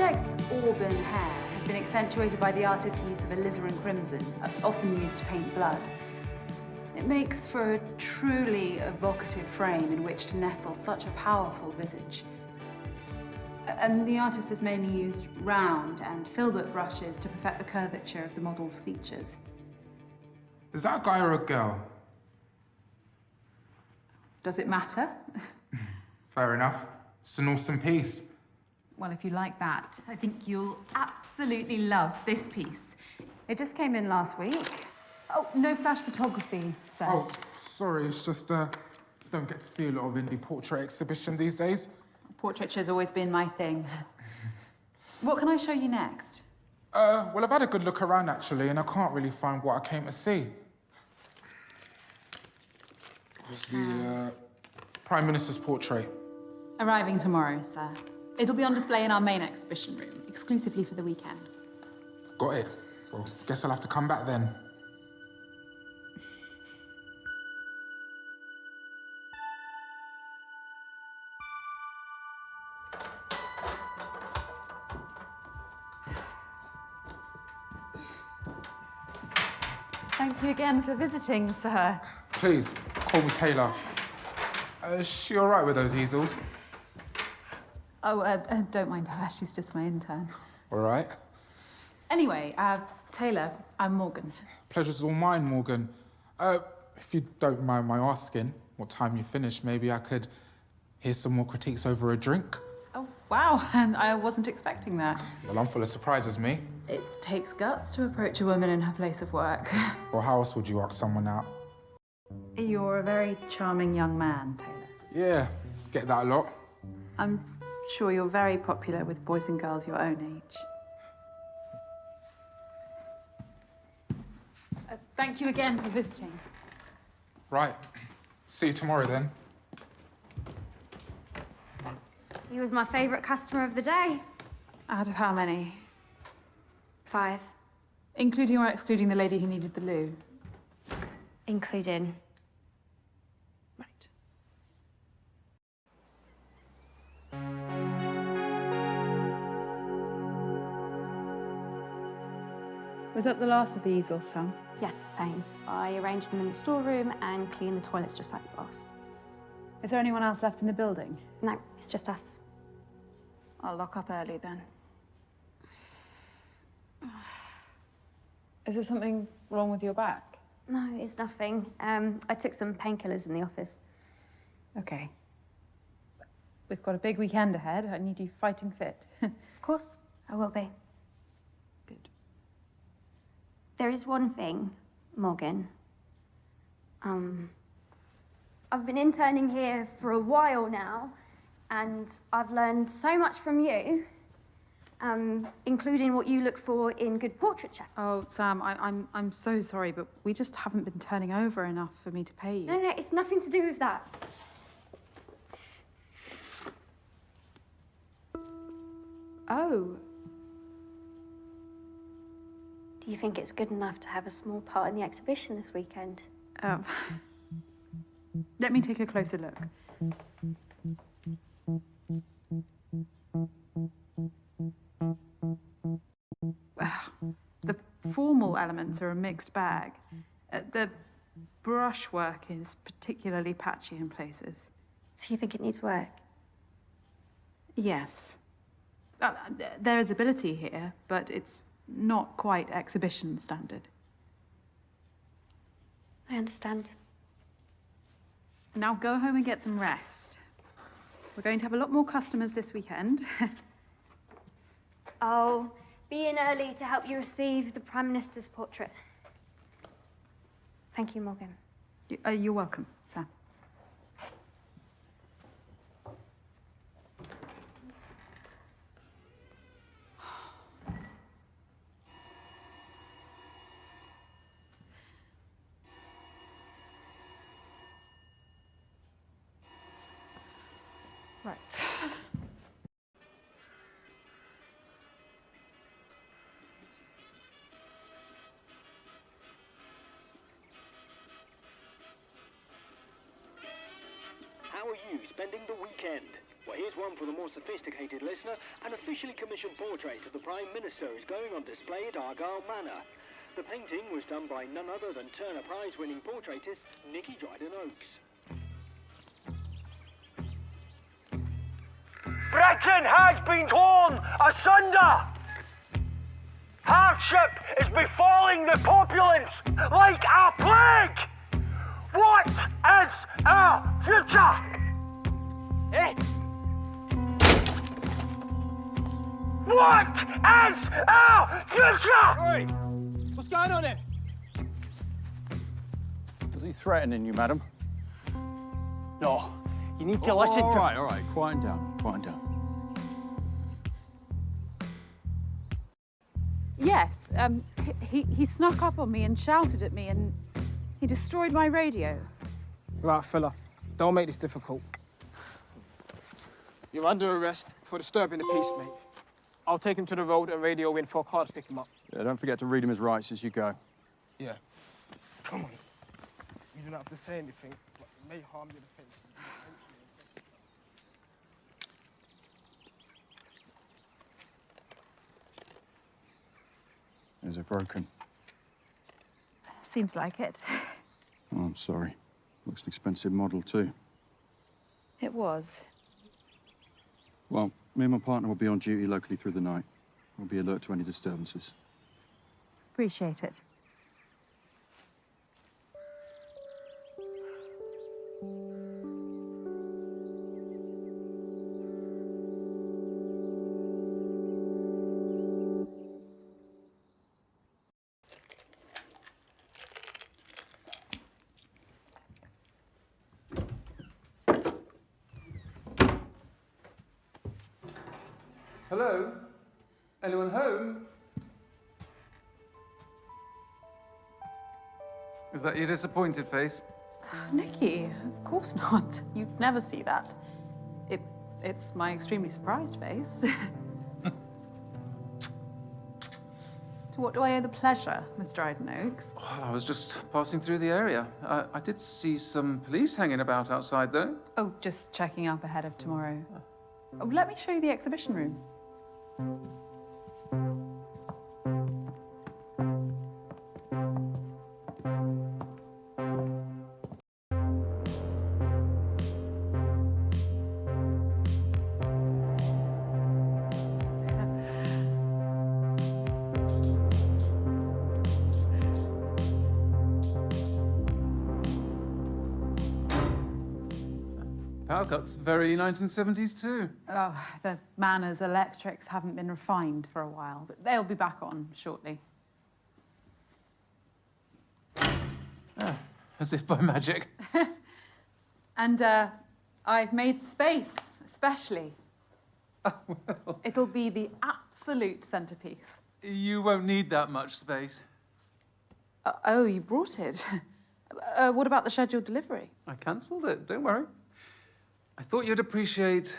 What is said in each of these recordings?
subject's auburn hair has been accentuated by the artist's use of alizarin crimson, often used to paint blood. It makes for a truly evocative frame in which to nestle such a powerful visage. And the artist has mainly used round and filbert brushes to perfect the curvature of the model's features. Is that a guy or a girl? Does it matter? Fair enough. It's an awesome piece. Well, if you like that, I think you'll absolutely love this piece. It just came in last week. Oh, no flash photography, sir. Oh, sorry, it's just, don't get to see a lot of indie portrait exhibition these days. Portraiture has always been my thing. What can I show you next? Well, I've had a good look around, actually, and I can't really find what I came to see. It's the, Prime Minister's portrait. Arriving tomorrow, sir. It'll be on display in our main exhibition room, exclusively for the weekend. Got it. Well, guess I'll have to come back then. Thank you again for visiting, sir. Please, call me Taylor. Is she all right with those easels? Oh, don't mind her. She's just my intern. All right. Anyway, Taylor, I'm Morgan. Pleasure's all mine, Morgan. If you don't mind my asking, what time you finish, maybe I could hear some more critiques over a drink? Oh, wow. And I wasn't expecting that. Well, I'm full of surprises, me. It takes guts to approach a woman in her place of work. Well, how else would you ask someone out? You're a very charming young man, Taylor. Yeah, get that a lot. I'm sure you're very popular with boys and girls your own age. Thank you again for visiting. Right. See you tomorrow, then. He was my favourite customer of the day. Out of how many? 5. Including or excluding the lady who needed the loo? Including. Right. Was that the last of the easels, Sam? Yes, Saints. I arranged them in the storeroom and cleaned the toilets just like the last. Is there anyone else left in the building? No, it's just us. I'll lock up early then. Is there something wrong with your back? No, it's nothing. I took some painkillers in the office. Okay. We've got a big weekend ahead. I need you fighting fit. Of course, I will be. Good. There is one thing, Morgan. I've been interning here for a while now, and I've learned so much from you, including what you look for in good portraiture. Oh, Sam, I'm so sorry, but we just haven't been turning over enough for me to pay you. No, it's nothing to do with that. Oh. Do you think it's good enough to have a small part in the exhibition this weekend? Let me take a closer look. The formal elements are a mixed bag. The brushwork is particularly patchy in places. So you think it needs work? Yes. There is ability here, but it's not quite exhibition standard. I understand. Now go home and get some rest. We're going to have a lot more customers this weekend. I'll be in early to help you receive the Prime Minister's portrait. Thank you, Morgan. You're welcome, Sam. Right. spending the weekend. Well, here's one for the more sophisticated listener. An officially commissioned portrait of the Prime Minister is going on display at Argyle Manor. The painting was done by none other than Turner Prize-winning portraitist Nicky Dryden-Oakes. Britain has been torn asunder! Hardship is befalling the populace like a plague! What is our future? Eh? What is our future? Oi! What's going on here? Was he threatening you, madam? No, you need to listen to... All right, quiet down, quiet down. Yes, he snuck up on me and shouted at me and he destroyed my radio. Right, fella. Don't make this difficult. You're under arrest for disturbing the peace, mate. I'll take him to the road and radio in for a car to pick him up. Yeah, don't forget to read him his rights as you go. Yeah. Come on. You don't have to say anything, but it may harm your defense. Is it broken? Seems like it. Oh, I'm sorry. Looks an expensive model, too. It was. Well, me and my partner will be on duty locally through the night. We'll be alert to any disturbances. Appreciate it. Hello? Anyone home? Is that your disappointed face? Nicky, of course not. You'd never see that. It's my extremely surprised face. To what do I owe the pleasure, Mr. Dryden-Oakes? Well, I was just passing through the area. I did see some police hanging about outside, though. Oh, just checking up ahead of tomorrow. Oh, let me show you the exhibition room. Power cuts, very 1970s too. Oh, the Manor's electrics haven't been refined for a while, but they'll be back on shortly. As if by magic. And I've made space, especially. Oh, well, It'll be the absolute centerpiece. you won't need that much space. Oh, you brought it. What about the scheduled delivery? I cancelled it, don't worry. I thought you'd appreciate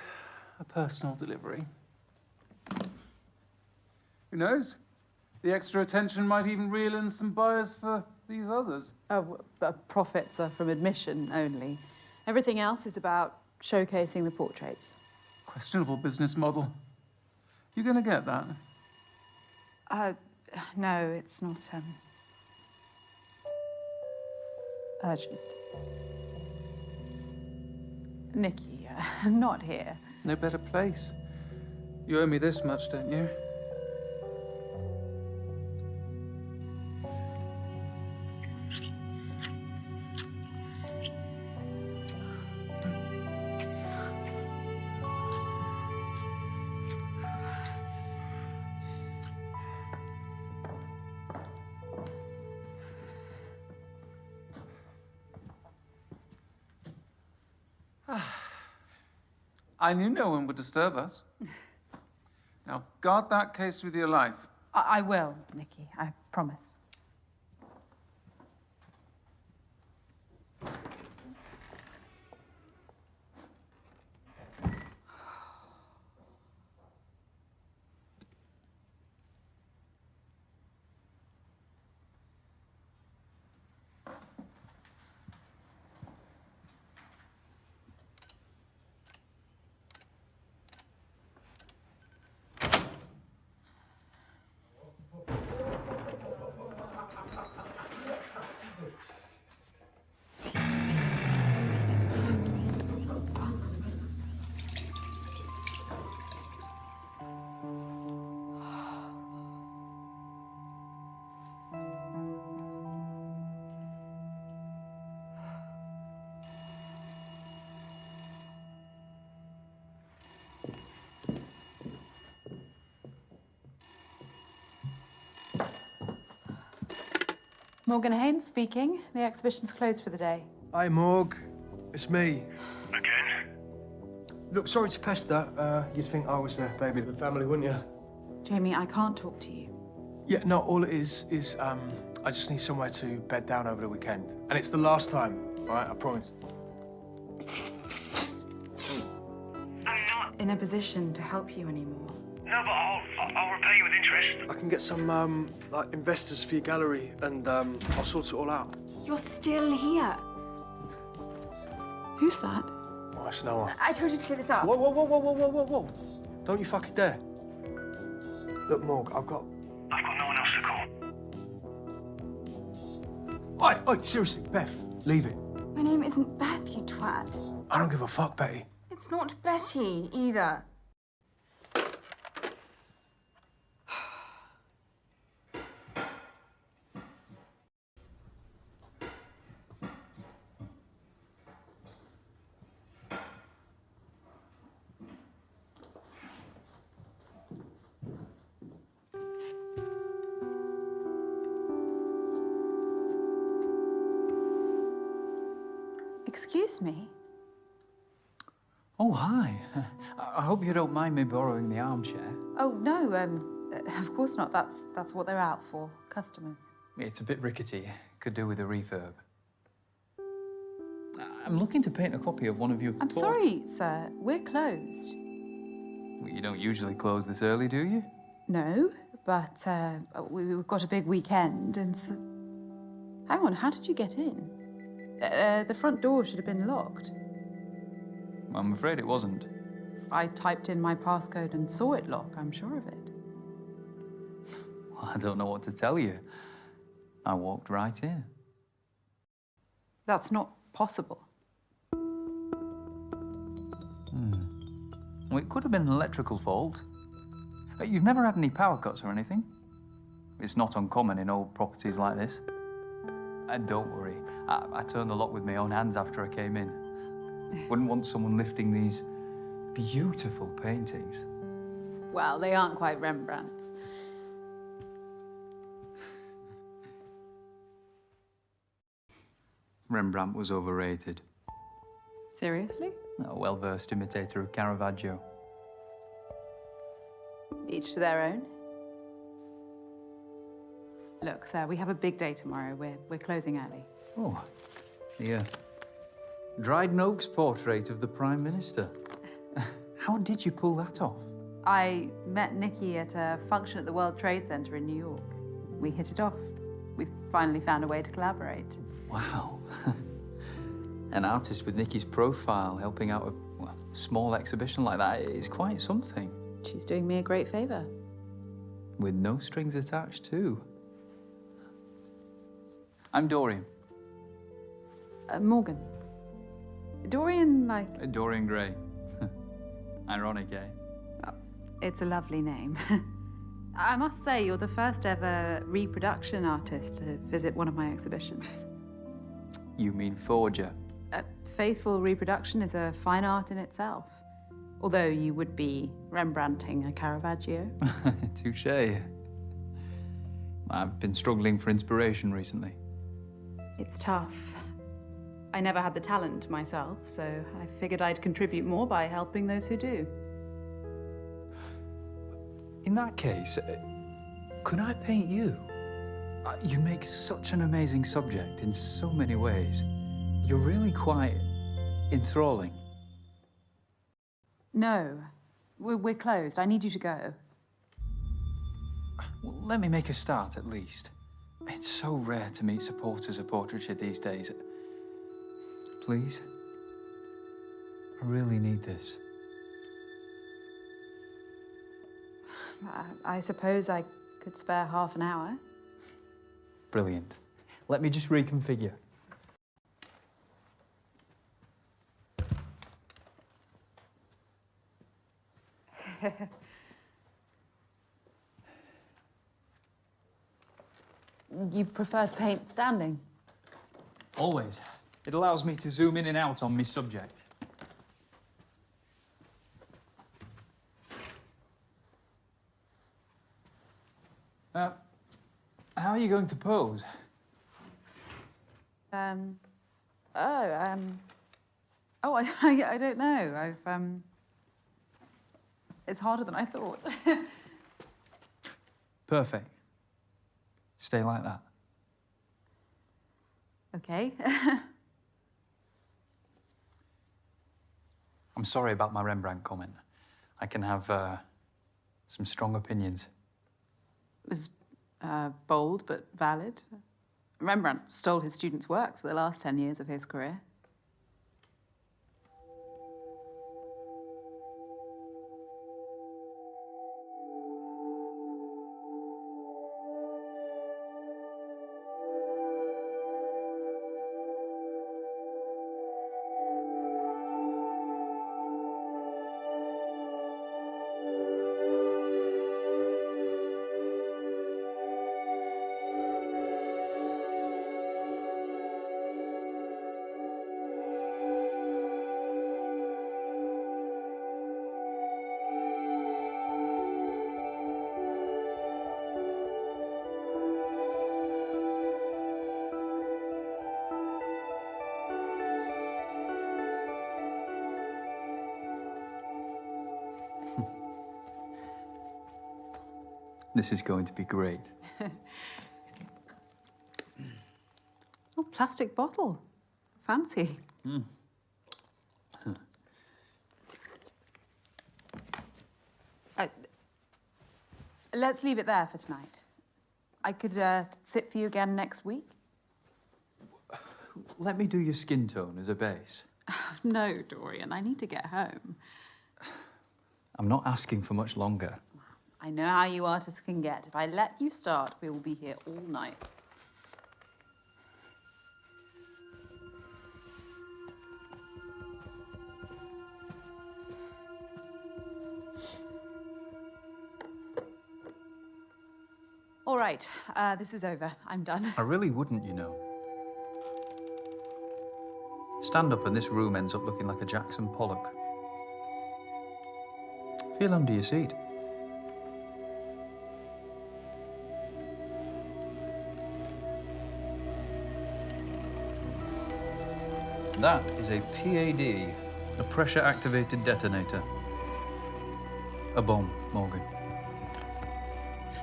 a personal delivery. Who knows? The extra attention might even reel in some buyers for these others. Oh, but profits are from admission only. Everything else is about showcasing the portraits. Questionable business model. You gonna get that? No, it's not, urgent. Nicky, not here. No better place. You owe me this much, don't you? I knew no one would disturb us. Now, guard that case with your life. I will, Nicky, I promise. Morgan Haynes speaking. The exhibition's closed for the day. Hi, Morg. It's me. Again? Look, sorry to pester. You'd think I was the baby of the family, wouldn't you? Jamie, I can't talk to you. Yeah, no, all it is I just need somewhere to bed down over the weekend. And it's the last time, all right? I promise. I'm not in a position to help you anymore. No, but I'll repay you with interest. I can get some, like, investors for your gallery, and I'll sort it all out. You're still here. Who's that? Oh, it's Noah. I told you to clear this up. Whoa, whoa, whoa, whoa, whoa, whoa, whoa, whoa. Don't you fucking dare. Look, Morg, I've got no one else to call. Oi, seriously, Beth, leave it. My name isn't Beth, you twat. I don't give a fuck, Betty. It's not Betty, either. Excuse me? Oh, hi. I hope you don't mind me borrowing the armchair. Oh, no, of course not. That's what they're out for, customers. It's a bit rickety. Could do with a refurb. I'm looking to paint a copy of one of your... I'm sorry, sir. We're closed. Well, you don't usually close this early, do you? No, but we've got a big weekend, and so... Hang on, how did you get in? The front door should have been locked. I'm afraid it wasn't. I typed in my passcode and saw it lock, I'm sure of it. Well, I don't know what to tell you. I walked right in. That's not possible. Well, it could have been an electrical fault. You've never had any power cuts or anything? It's not uncommon in old properties like this. Don't worry. I turned the lock with my own hands after I came in. Wouldn't want someone lifting these beautiful paintings. Well, they aren't quite Rembrandts. Rembrandt was overrated. Seriously? A well-versed imitator of Caravaggio. Each to their own. Look, sir, we have a big day tomorrow. We're closing early. Oh, the Dryden Oaks portrait of the Prime Minister. How did you pull that off? I met Nikki at a function at the World Trade Center in New York. We hit it off. We've finally found a way to collaborate. Wow. An artist with Nikki's profile helping out a small exhibition like that is quite something. She's doing me a great favor. With no strings attached, too. I'm Dorian. Morgan. Dorian, like... Dorian Gray. Ironic, eh? Oh, it's a lovely name. I must say, you're the first ever reproduction artist to visit one of my exhibitions. You mean forger? Faithful reproduction is a fine art in itself. Although you would be Rembrandting a Caravaggio. Touché. I've been struggling for inspiration recently. It's tough. I never had the talent myself, so I figured I'd contribute more by helping those who do. In that case, could I paint you? You make such an amazing subject in so many ways. You're really quite enthralling. No, we're closed. I need you to go. Well, let me make a start, at least. It's so rare to meet supporters of portraiture these days. Please? I really need this. I suppose I could spare half an hour. Brilliant. Let me just reconfigure. You prefer to paint standing? Always. It allows me to zoom in and out on my subject. How are you going to pose? Oh, I don't know. It's harder than I thought. Perfect. Stay like that. Okay. I'm sorry about my Rembrandt comment. I can have some strong opinions. It was bold but valid. Rembrandt stole his students' work for the last 10 years of his career. This is going to be great. Oh, plastic bottle. Fancy. Let's leave it there for tonight. I could sit for you again next week. Let me do your skin tone as a base. No, Dorian, I need to get home. I'm not asking for much longer. I know how you artists can get. If I let you start, we will be here all night. All right, this is over. I'm done. I really wouldn't, you know. Stand up and this room ends up looking like a Jackson Pollock. Feel under your seat. That is a PAD, a pressure-activated detonator. A bomb, Morgan.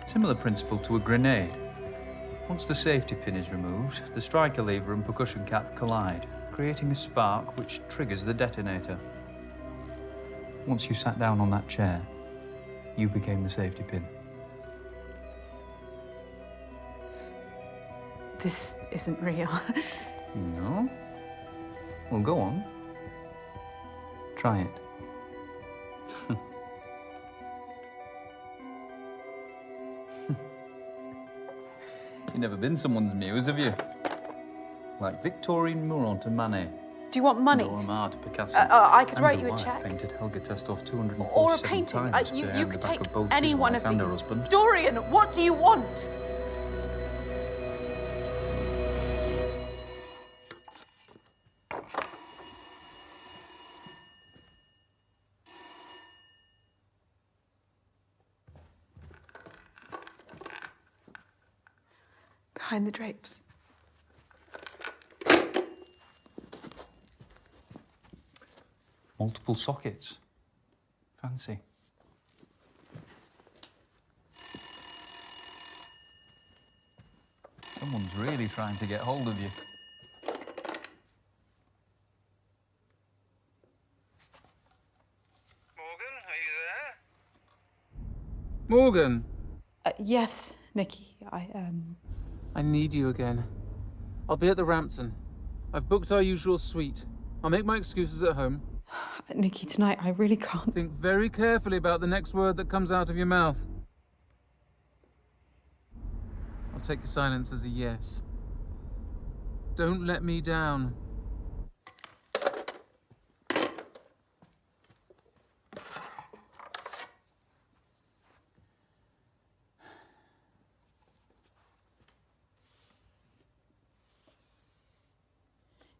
Similar principle to a grenade. Once the safety pin is removed, the striker lever and percussion cap collide, creating a spark which triggers the detonator. Once you sat down on that chair, you became the safety pin. This isn't real. No? Well, go on. Try it. You've never been someone's muse, have you? Like Victorine Murat to Manet. Do you want money? Dora Maar to Picasso. I could And write the you a wife check. Painted Helga Testoff 247 Or a painting. times You behind could the back take of both any his one wife of and her these. husband. Dorian, what do you want? Behind the drapes. Multiple sockets. Fancy. Someone's really trying to get hold of you. Morgan, are you there? Morgan, Yes, Nikki. I need you again. I'll be at the Rampton. I've booked our usual suite. I'll make my excuses at home. Nikki, tonight I really can't. Think very carefully about the next word that comes out of your mouth. I'll take your silence as a yes. Don't let me down.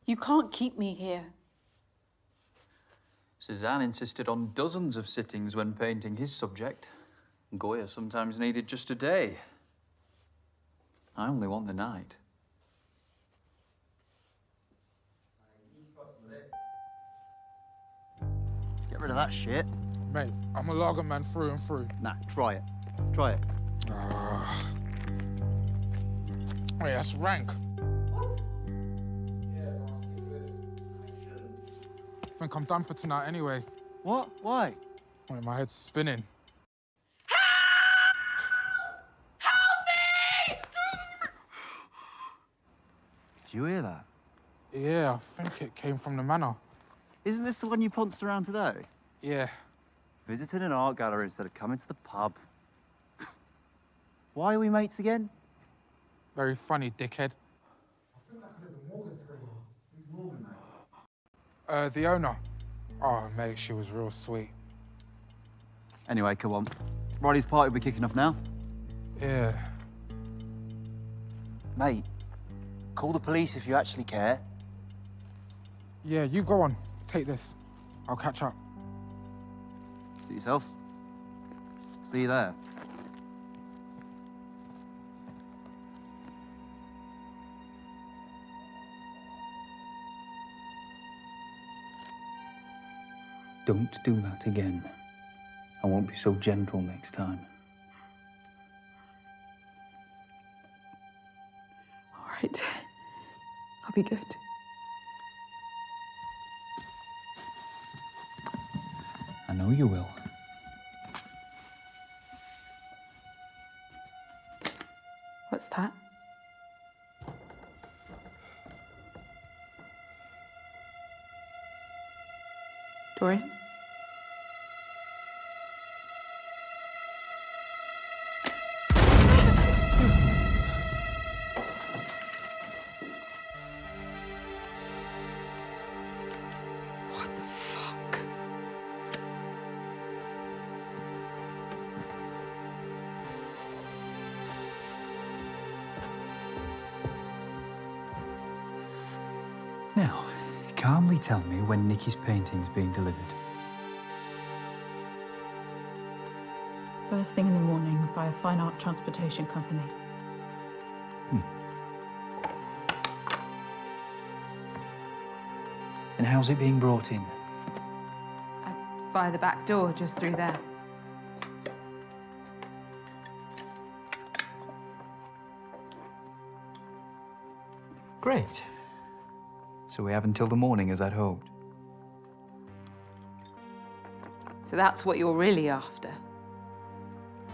You can't keep me here. Cézanne insisted on dozens of sittings when painting his subject. Goya sometimes needed just a day. I only want the night. Get rid of that shit. Mate, I'm a lager man through and through. Nah, try it. Try it. Wait, that's rank. I think I'm done for tonight anyway. What? Why? Wait, my head's spinning. Did you hear that? Yeah, I think it came from the manor. Isn't this the one you pounced around today? Yeah. Visiting an art gallery instead of coming to the pub. Why are we mates again? Very funny, dickhead. The owner. Oh, mate, she was real sweet. Anyway, come on. Riley's party will be kicking off now. Yeah. Mate, call the police if you actually care. Yeah, you go on. Take this. I'll catch up. Suit yourself. See you there. Don't do that again. I won't be so gentle next time. All right. I'll be good. I know you will. What's that? Dorian? What the fuck? Now, calmly tell me when Nikki's painting's being delivered. First thing in the morning by a fine art transportation company. And how's it being brought in? Via the back door, just through there. Great. So we have until the morning as I'd hoped. So that's what you're really after.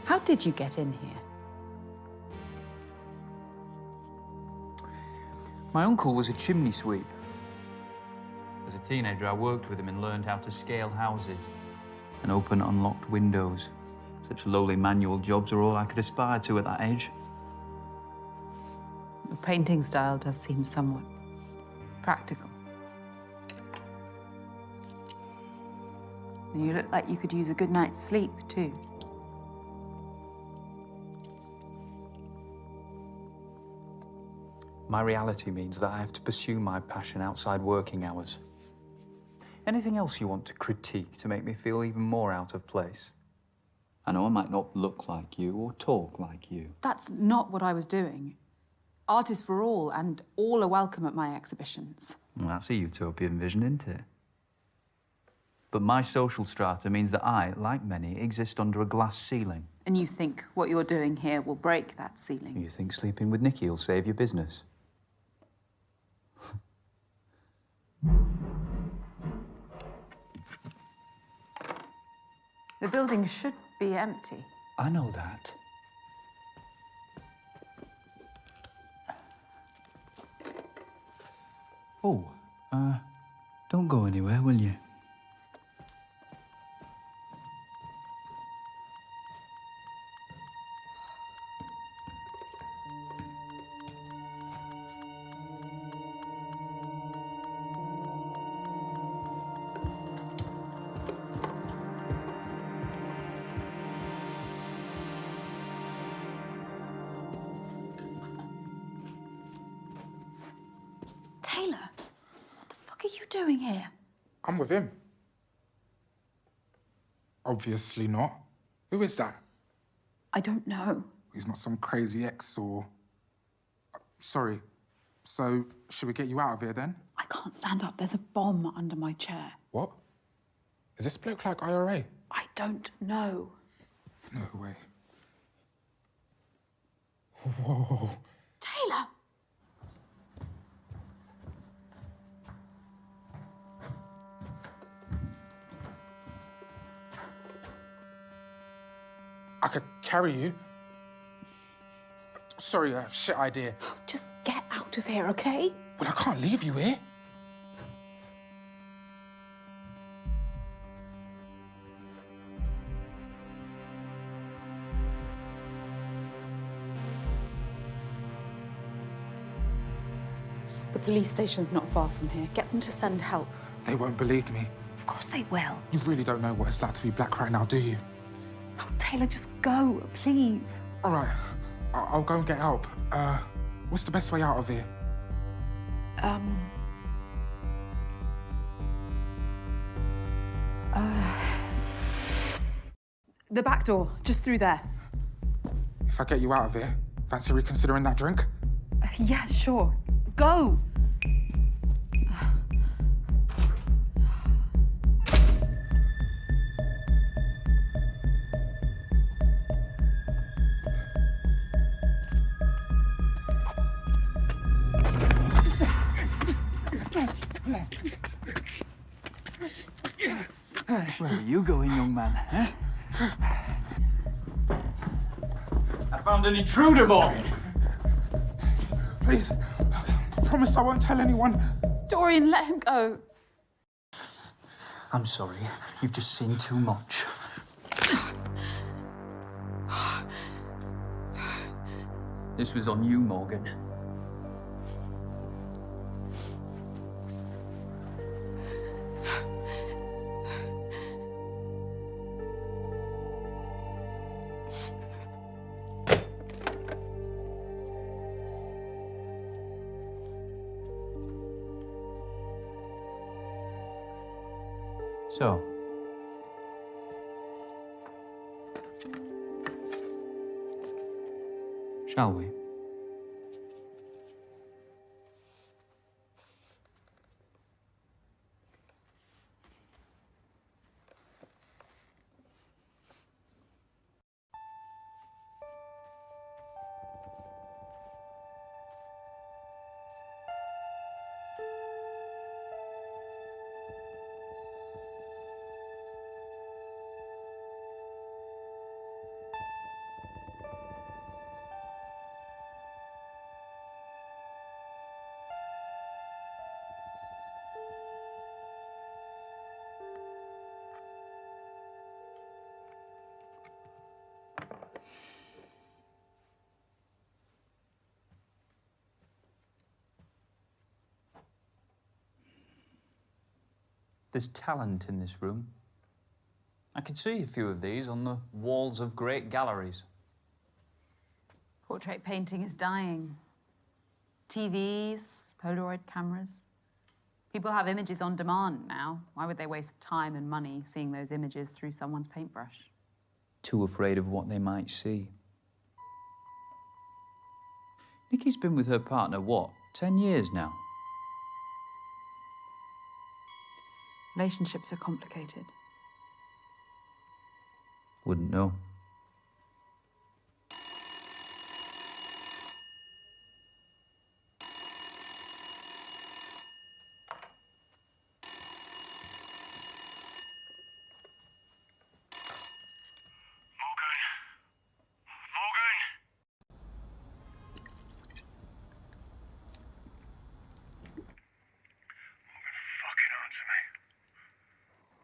How did you get in here? My uncle was a chimney sweep. As a teenager, I worked with him and learned how to scale houses and open unlocked windows. Such lowly manual jobs are all I could aspire to at that age. Your painting style does seem somewhat practical. And you look like you could use a good night's sleep, too. My reality means that I have to pursue my passion outside working hours. Anything else you want to critique to make me feel even more out of place? I know I might not look like you or talk like you. That's not what I was doing. Artists for all, and all are welcome at my exhibitions. Well, that's a utopian vision, isn't it? But my social strata means that I, like many, exist under a glass ceiling. And you think what you're doing here will break that ceiling? You think sleeping with Nikki will save your business? The building should be empty. I know that. Oh, don't go anywhere, will you? Taylor, what the fuck are you doing here? I'm with him. Obviously not. Who is that? I don't know. He's not some crazy ex or... Sorry. So, should we get you out of here then? I can't stand up. There's a bomb under my chair. What? Is this bloke like IRA? I don't know. No way. Whoa. Taylor! I could carry you. Sorry, shit idea. Just get out of here, okay? Well, I can't leave you here. The police station's not far from here. Get them to send help. They won't believe me. Of course they will. You really don't know what it's like to be black right now, do you? Oh, Taylor, just go, please. All right, I'll go and get help. What's the best way out of here? The back door, just through there. If I get you out of here, fancy reconsidering that drink? Yeah, sure. Go! Where are you going, young man, huh? I found an intruder, Morgan. Please, promise I won't tell anyone. Dorian, let him go. I'm sorry. You've just seen too much. This was on you, Morgan. So, shall we? There's talent in this room. I can see a few of these on the walls of great galleries. Portrait painting is dying. TVs, Polaroid cameras. People have images on demand now. Why would they waste time and money seeing those images through someone's paintbrush? Too afraid of what they might see. Nikki's been with her partner, what, 10 years now? Relationships are complicated. Wouldn't know.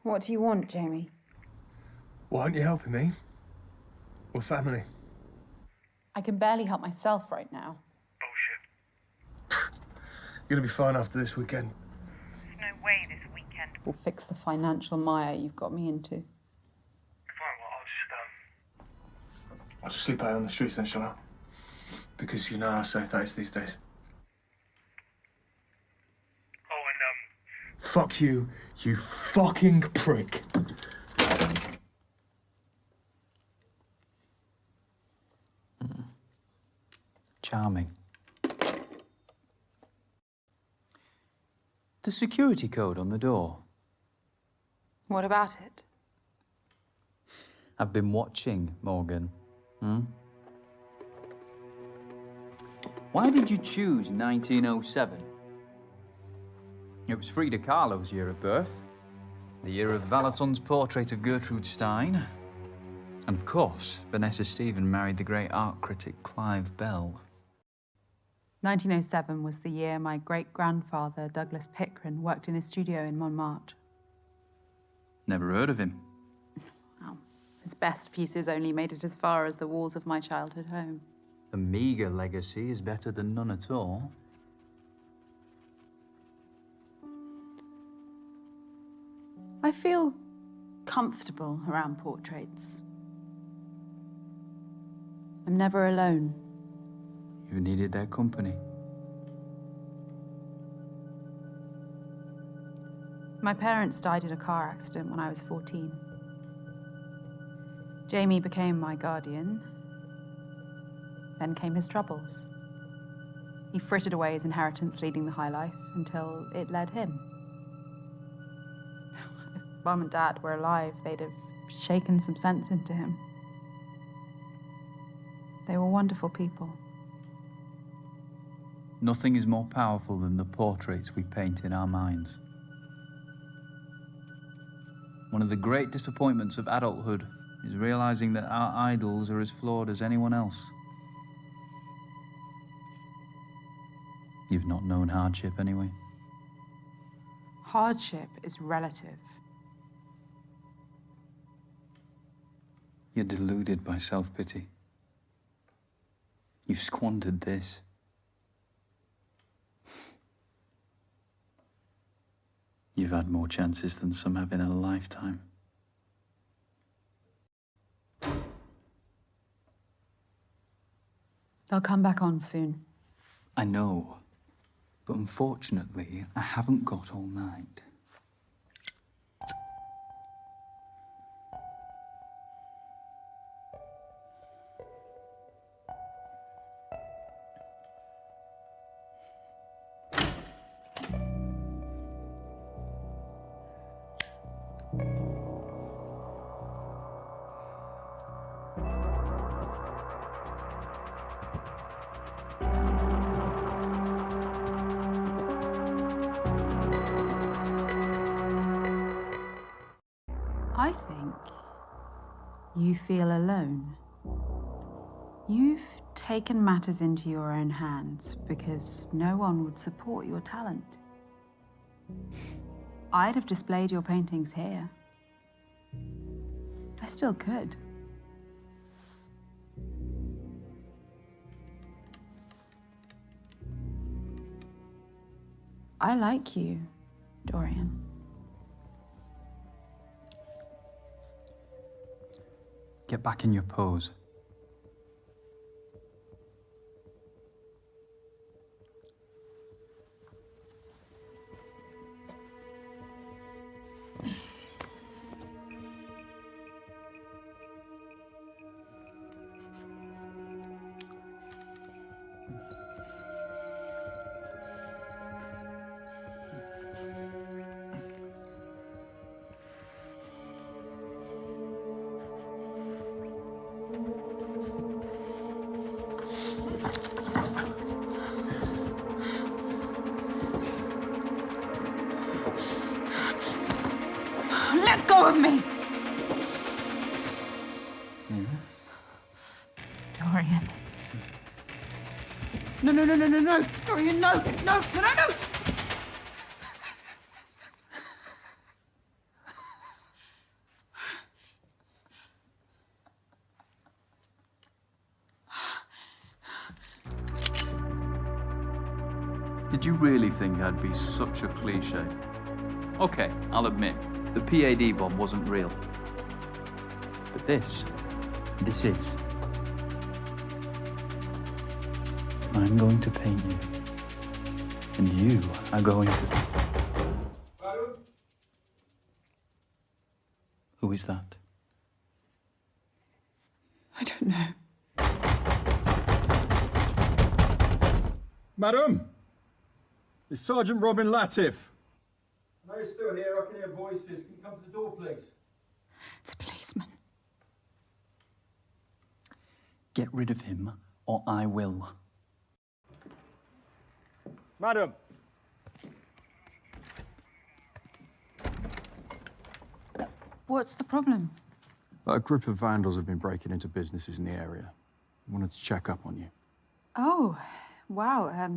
What do you want, Jamie? Why aren't you helping me? We're family. I can barely help myself right now. You're gonna be fine after this weekend. There's no way this weekend. We'll fix the financial mire you've got me into. Fine, well, I'll just sleep out on the streets then, shall I? Because you know how safe that is these days. Oh, and Fuck you, you fucking prick. Charming. The security code on the door. What about it? I've been watching, Morgan. Why did you choose 1907? It was Frida Kahlo's year of birth, the year of Valaton's portrait of Gertrude Stein, and of course, Vanessa Stephen married the great art critic Clive Bell. 1907 was the year my great-grandfather, Douglas Pickren, worked in his studio in Montmartre. Never heard of him. Well, his best pieces only made it as far as the walls of my childhood home. A meager legacy is better than none at all. I feel comfortable around portraits. I'm never alone. You needed their company. My parents died in a car accident when I was 14. Jamie became my guardian. Then came his troubles. He frittered away his inheritance leading the high life until it led him. If Mum and Dad were alive, they'd have shaken some sense into him. They were wonderful people. Nothing is more powerful than the portraits we paint in our minds. One of the great disappointments of adulthood is realizing that our idols are as flawed as anyone else. You've not known hardship anyway. Hardship is relative. You're deluded by self-pity. You've squandered this. You've had more chances than some have in a lifetime. They'll come back on soon. I know, but unfortunately, I haven't got all night. I think you feel alone. You've taken matters into your own hands because no one would support your talent. I'd have displayed your paintings here. I still could. I like you, Dorian. Get back in your pose. Let go of me! Dorian. No, no, no, no, no, no! Dorian, no! No, no, no, no! Did you really think I'd be such a cliche? Okay, I'll admit, the PAD bomb wasn't real. But this is. I'm going to paint you. And you are going to... Who is that? I don't know. Madam, it's Sergeant Robin Latif. No, he's still here. I can hear voices. Can you come to the door, please? It's a policeman. Get rid of him, or I will. Madam. What's the problem? A group of vandals have been breaking into businesses in the area. I wanted to check up on you. Oh, wow.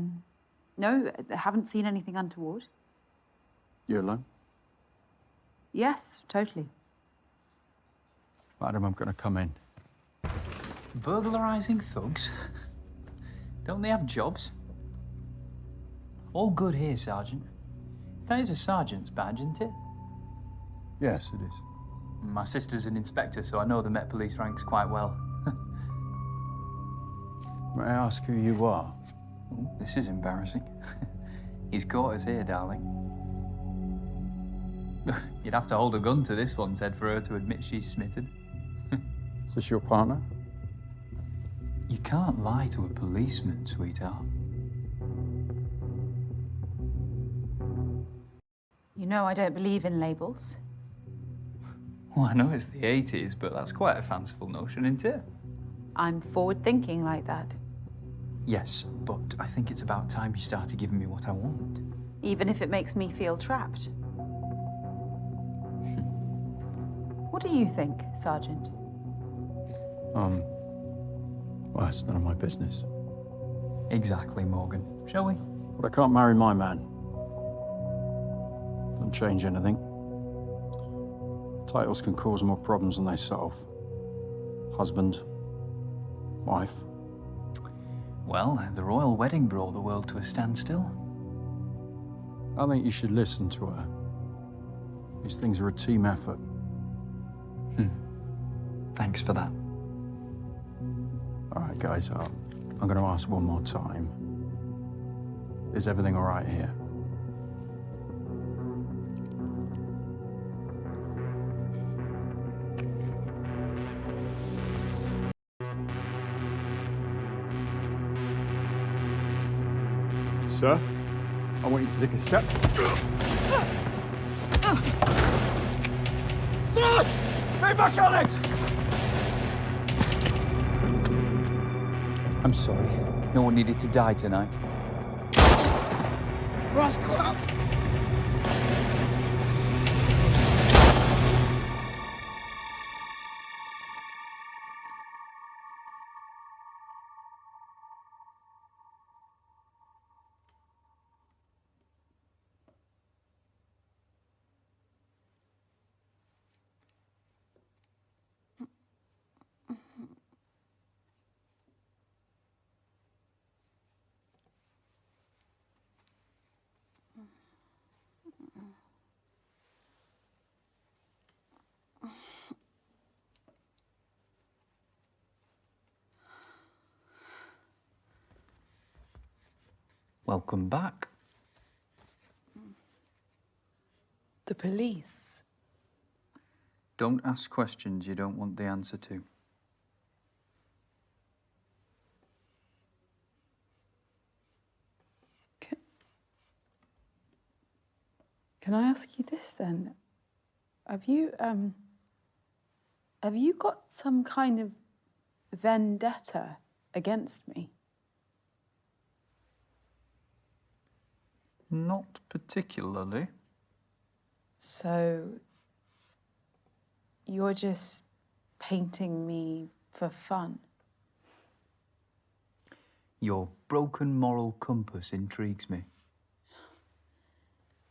No, I haven't seen anything untoward. You alone? Yes, totally. Madam, I'm going to come in. Burglarizing thugs? Don't they have jobs? All good here, Sergeant. That is a sergeant's badge, isn't it? Yes, it is. My sister's an inspector, so I know the Met Police ranks quite well. May I ask who you are? Ooh, this is embarrassing. He's caught us here, darling. You'd have to hold a gun to this one's head for her to admit she's smitten. Is this your partner? You can't lie to a policeman, sweetheart. You know I don't believe in labels. Well, I know it's the 80s, but that's quite a fanciful notion, isn't it? I'm forward-thinking like that. Yes, but I think it's about time you started giving me what I want. Even if it makes me feel trapped. What do you think, Sergeant? Well, it's none of my business. Exactly, Morgan. Shall we? But I can't marry my man. Doesn't change anything. Titles can cause more problems than they solve. Husband, wife. Well, the royal wedding brought the world to a standstill. I think you should listen to her. These things are a team effort. Thanks for that. All right, guys, I'm going to ask one more time. Is everything all right here? Sir, I want you to take a step. Sarge! Stay back, Alex! I'm sorry. No one needed to die tonight. Rascal! Welcome back. The police. Don't ask questions you don't want the answer to. Can I ask you this then? Have you got some kind of vendetta against me? Not particularly. So you're just painting me for fun? Your broken moral compass intrigues me.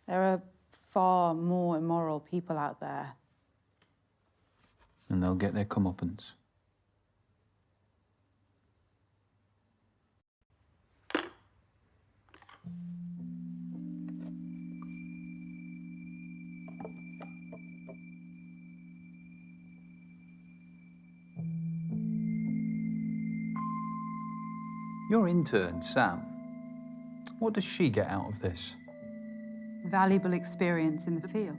There are far more immoral people out there. And they'll get their comeuppance. Your intern, Sam, what does she get out of this? Valuable experience in the field.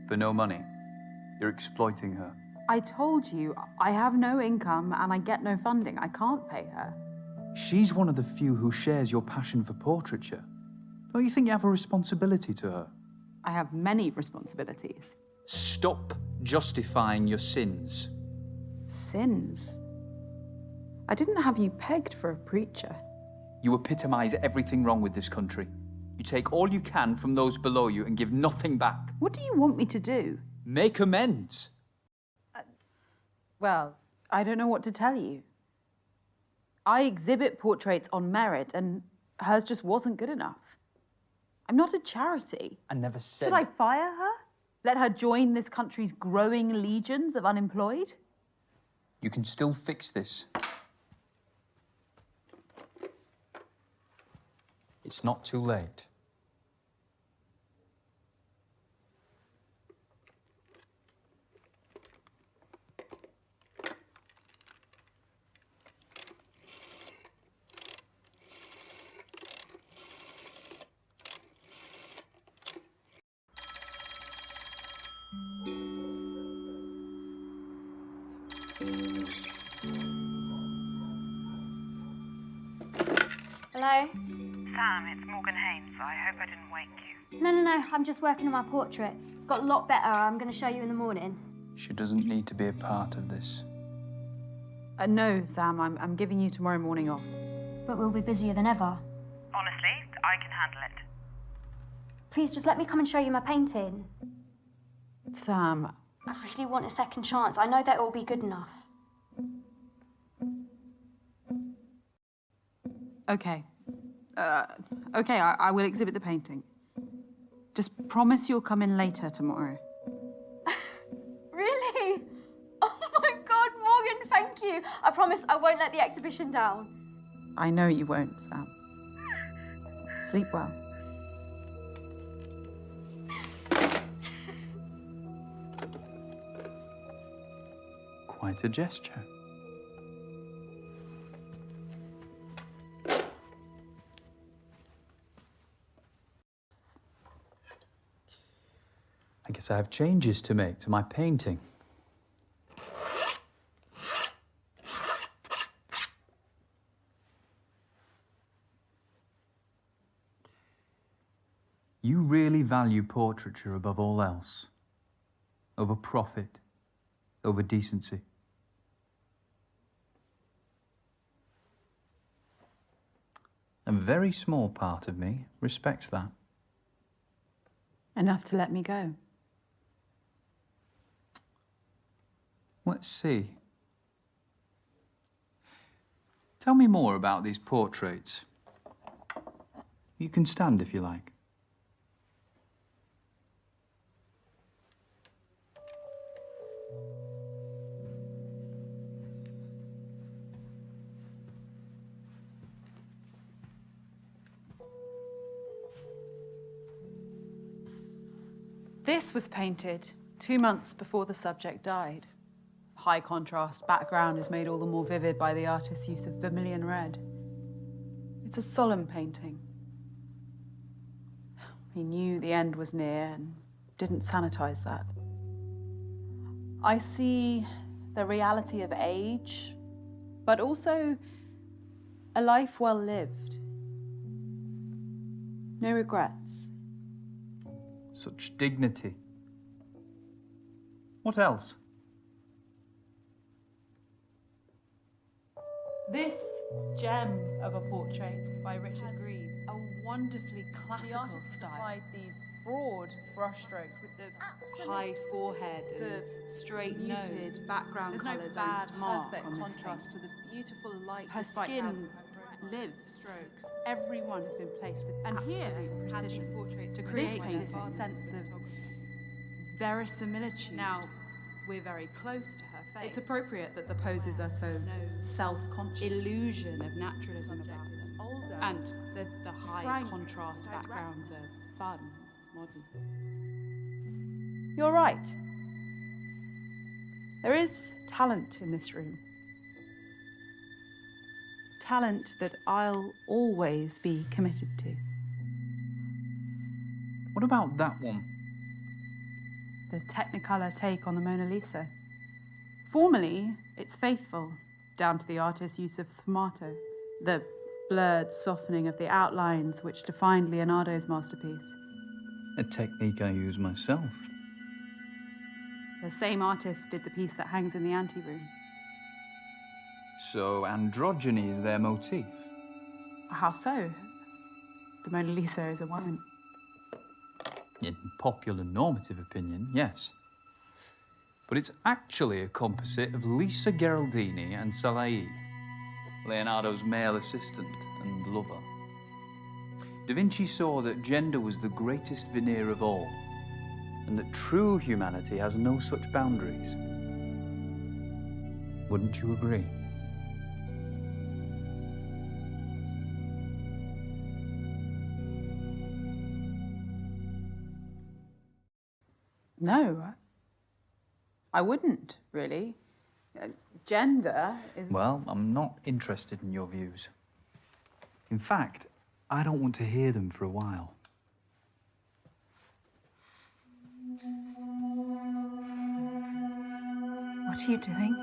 For no money. You're exploiting her. I told you, I have no income and I get no funding. I can't pay her. She's one of the few who shares your passion for portraiture. Don't you think you have a responsibility to her? I have many responsibilities. Stop justifying your sins. Sins? I didn't have you pegged for a preacher. You epitomise everything wrong with this country. You take all you can from those below you and give nothing back. What do you want me to do? Make amends. Well, I don't know what to tell you. I exhibit portraits on merit, and hers just wasn't good enough. I'm not a charity. I never said... Should I fire her? Let her join this country's growing legions of unemployed? You can still fix this. It's not too late. Hello? Sam, it's Morgan Haynes. I hope I didn't wake you. No. I'm just working on my portrait. It's got a lot better. I'm going to show you in the morning. She doesn't need to be a part of this. No, Sam, I'm giving you tomorrow morning off. But we'll be busier than ever. Honestly, I can handle it. Please just let me come and show you my painting. Sam, I really want a second chance. I know that it will be good enough. okay. Okay, I will exhibit the painting. Just promise you'll come in later tomorrow. Really? Oh my God, Morgan, thank you. I promise I won't let the exhibition down. I know you won't, Sam. Sleep well. Quite a gesture. I guess I have changes to make to my painting. You really value portraiture above all else, over profit, over decency. A very small part of me respects that. Enough to let me go. Let's see. Tell me more about these portraits. You can stand if you like. This was painted 2 months before the subject died. High contrast background is made all the more vivid by the artist's use of vermilion red. It's a solemn painting. He knew the end was near and didn't sanitize that. I see the reality of age, but also a life well lived. No regrets. Such dignity. What else? This gem of a portrait by Richard Greaves, a wonderfully classical style. Applied these broad brushstrokes with the high forehead and the straight muted background colours. There's no bad mark on contrast to the beautiful light. Her skin lives. Strokes. Everyone has been placed with absolute precision to create this sense of verisimilitude. Now, we're very close to her face. It's appropriate that the poses are so self-conscious. Illusion of naturalism about them. Older. And the high contrast backgrounds are fun, modern. You're right. There is talent in this room. Talent that I'll always be committed to. What about that one? The Technicolor take on the Mona Lisa. Formally, it's faithful, down to the artist's use of sfumato, the blurred softening of the outlines which defined Leonardo's masterpiece. A technique I use myself. The same artist did the piece that hangs in the anteroom. So androgyny is their motif? How so? The Mona Lisa is a woman. In popular normative opinion, yes. But it's actually a composite of Lisa Geraldini and Salai, Leonardo's male assistant and lover. Da Vinci saw that gender was the greatest veneer of all, and that true humanity has no such boundaries. Wouldn't you agree? No, I wouldn't, really. Gender is... Well, I'm not interested in your views. In fact, I don't want to hear them for a while. What are you doing?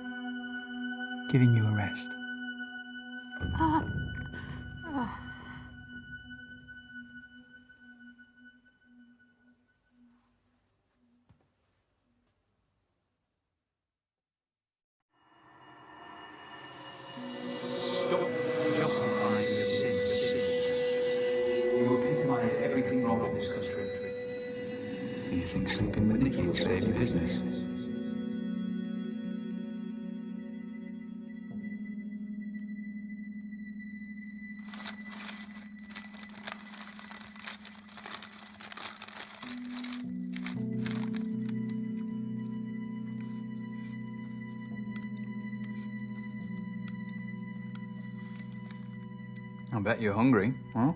Giving you a rest. Ah. Ah. Stop justifying your sins. You epitomise everything wrong with this country. You think sleeping with Nikki will save your business? I bet you're hungry, huh?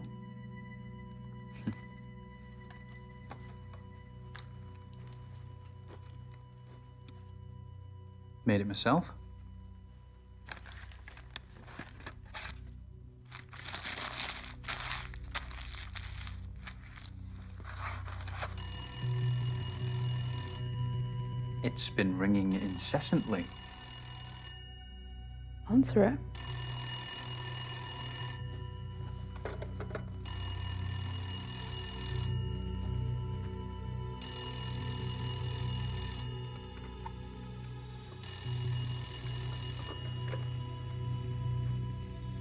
Made it myself. It's been ringing incessantly. Answer it.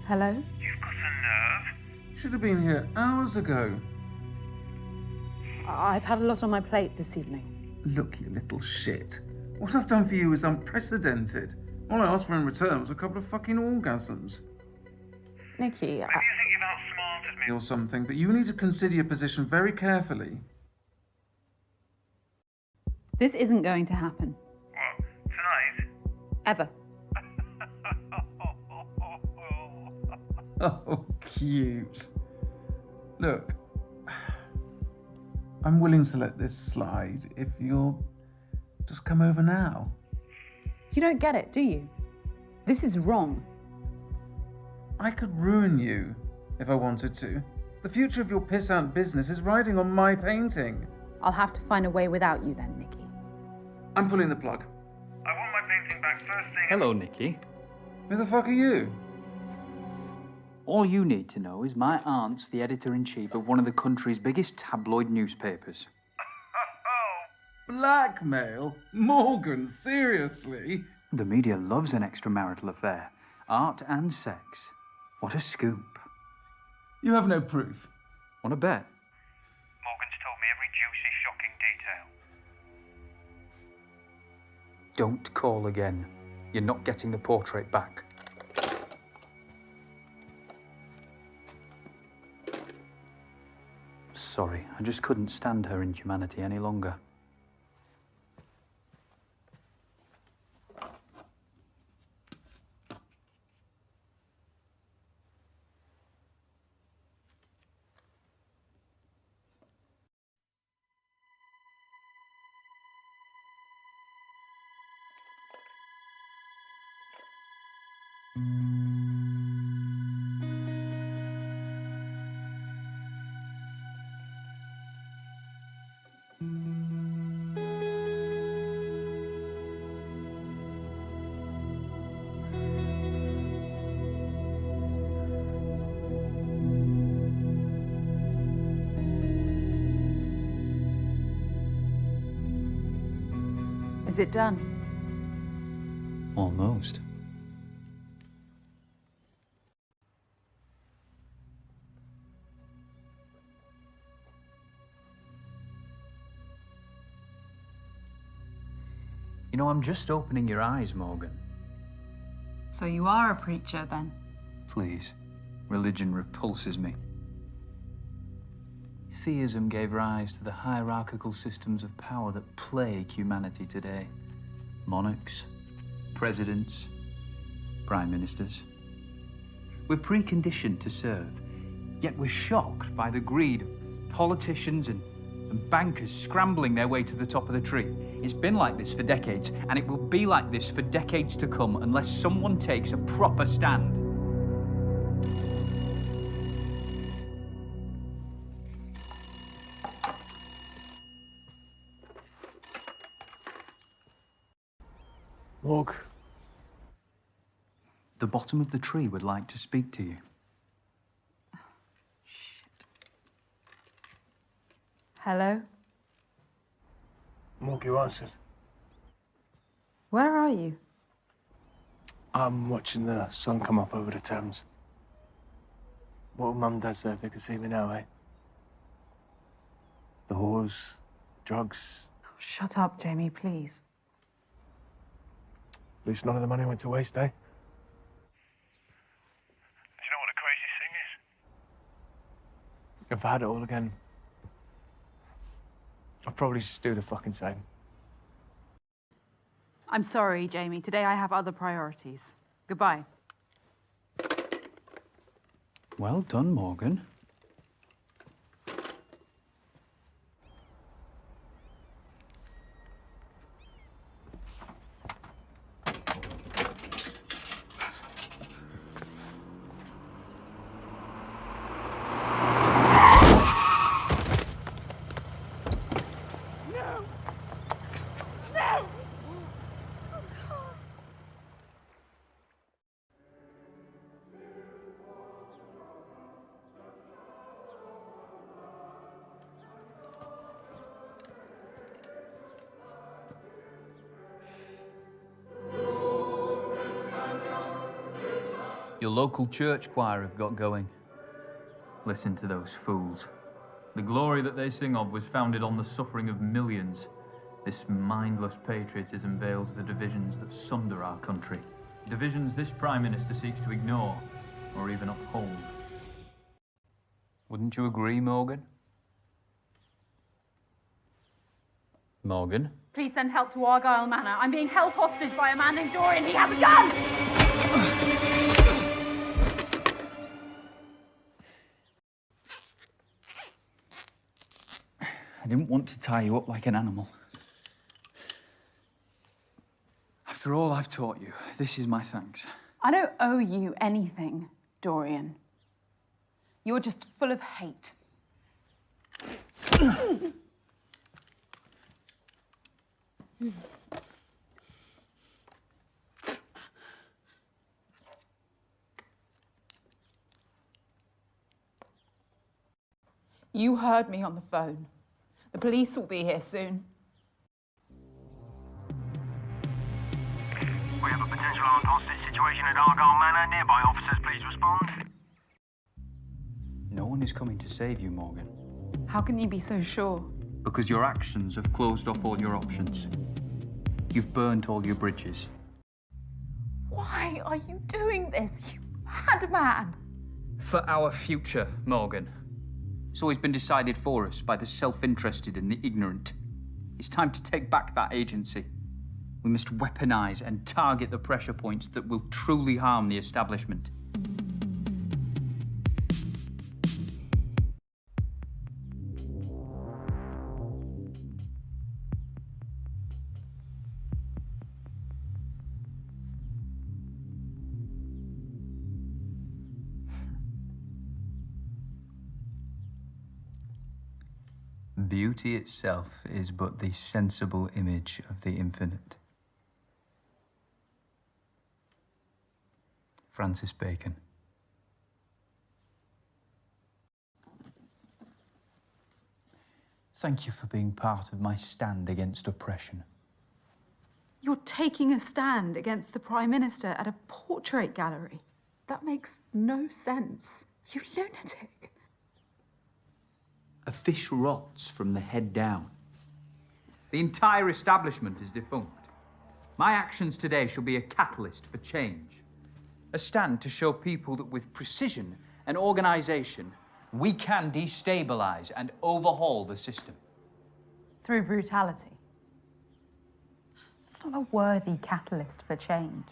Hello? You've got a nerve. Should have been here hours ago. I've had a lot on my plate this evening. Look, you little shit. What I've done for you is unprecedented. All I asked for in return was a couple of fucking orgasms. Nikki, Maybe you think you've outsmarted me. Or something, but you need to consider your position very carefully. this isn't going to happen. What, tonight? Ever. Oh, cute. Look, I'm willing to let this slide if you'll just come over now. You don't get it, do you? This is wrong. I could ruin you if I wanted to. The future of your piss-out business is riding on my painting. I'll have to find a way without you then, Nikki. I'm pulling the plug. I want my painting back first thing. Hello, Nikki. Who the fuck are you? All you need to know is my aunt's the editor-in-chief of one of the country's biggest tabloid newspapers. Blackmail? Morgan, seriously? The media loves an extramarital affair. Art and sex. What a scoop. You have no proof. Want to bet? Morgan's told me every juicy, shocking detail. Don't call again. You're not getting the portrait back. Sorry, I just couldn't stand her inhumanity any longer. Is it done? Almost. You know, I'm just opening your eyes, Morgan. So you are a preacher, then? Please. Religion repulses me. Theism gave rise to the hierarchical systems of power that plague humanity today. Monarchs, presidents, prime ministers. We're preconditioned to serve, yet we're shocked by the greed of politicians and bankers scrambling their way to the top of the tree. It's been like this for decades, and it will be like this for decades to come unless someone takes a proper stand. Morg. The bottom of the tree would like to speak to you. Hello? Morg, you answered. Where are you? I'm watching the sun come up over the Thames. What would Mum and Dad say if they could see me now, eh? The whores, drugs. Shut up, Jamie, please. At least none of the money went to waste, eh? Do you know what the craziest thing is? If I had it all again, I'd probably just do the fucking same. I'm sorry, Jamie. Today I have other priorities. Goodbye. Well done, Morgan. Your local church choir have got going. Listen to those fools. The glory that they sing of was founded on the suffering of millions. This mindless patriotism veils the divisions that sunder our country. Divisions this Prime Minister seeks to ignore, or even uphold. Wouldn't you agree, Morgan? Morgan? Please send help to Argyle Manor. I'm being held hostage by a man named Dorian. He has a gun! I didn't want to tie you up like an animal. After all I've taught you, this is my thanks. I don't owe you anything, Dorian. You're just full of hate. You heard me on the phone. The police will be here soon. We have a potential armed hostage situation at Argyle Manor. Nearby officers, please respond. No one is coming to save you, Morgan. How can you be so sure? Because your actions have closed off all your options. You've burnt all your bridges. Why are you doing this, you madman? For our future, Morgan. It's always been decided for us by the self-interested and the ignorant. It's time to take back that agency. We must weaponize and target the pressure points that will truly harm the establishment. Beauty itself is but the sensible image of the infinite. Francis Bacon. Thank you for being part of my stand against oppression. taking a stand against the Prime Minister at a portrait gallery. That makes no sense. You lunatic. A fish rots from the head down. The entire establishment is defunct. My actions today shall be a catalyst for change. A stand to show people that with precision and organisation, we can destabilise and overhaul the system. Through brutality. It's not a worthy catalyst for change.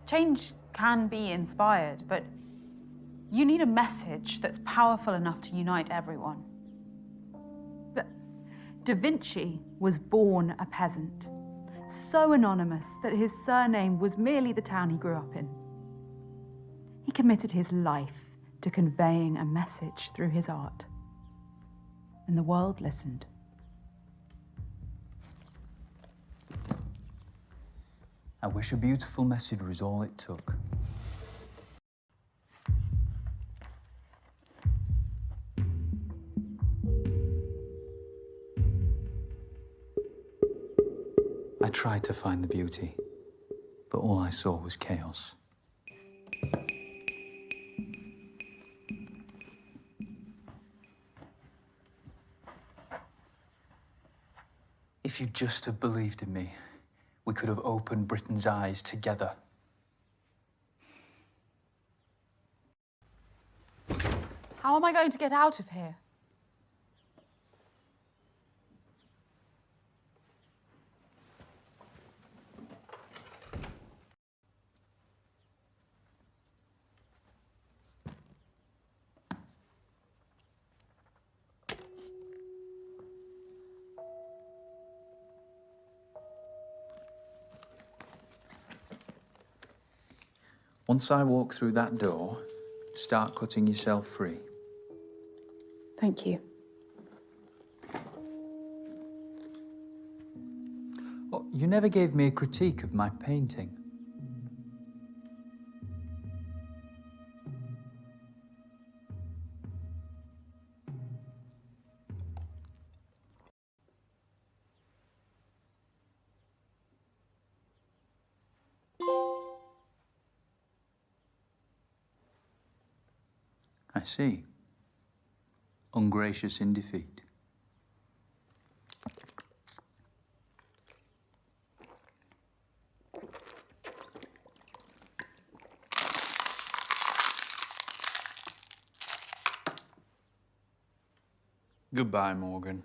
Change can be inspired, but you need a message that's powerful enough to unite everyone. But Da Vinci was born a peasant, so anonymous that his surname was merely the town he grew up in. He committed his life to conveying a message through his art, and the world listened. I wish a beautiful message was all it took. I tried to find the beauty, but all I saw was chaos. If you'd just have believed in me, we could have opened Britain's eyes together. How am I going to get out of here? Once I walk through that door, start cutting yourself free. Thank you. Oh, you never gave me a critique of my painting. I see. Ungracious in defeat. Goodbye, Morgan.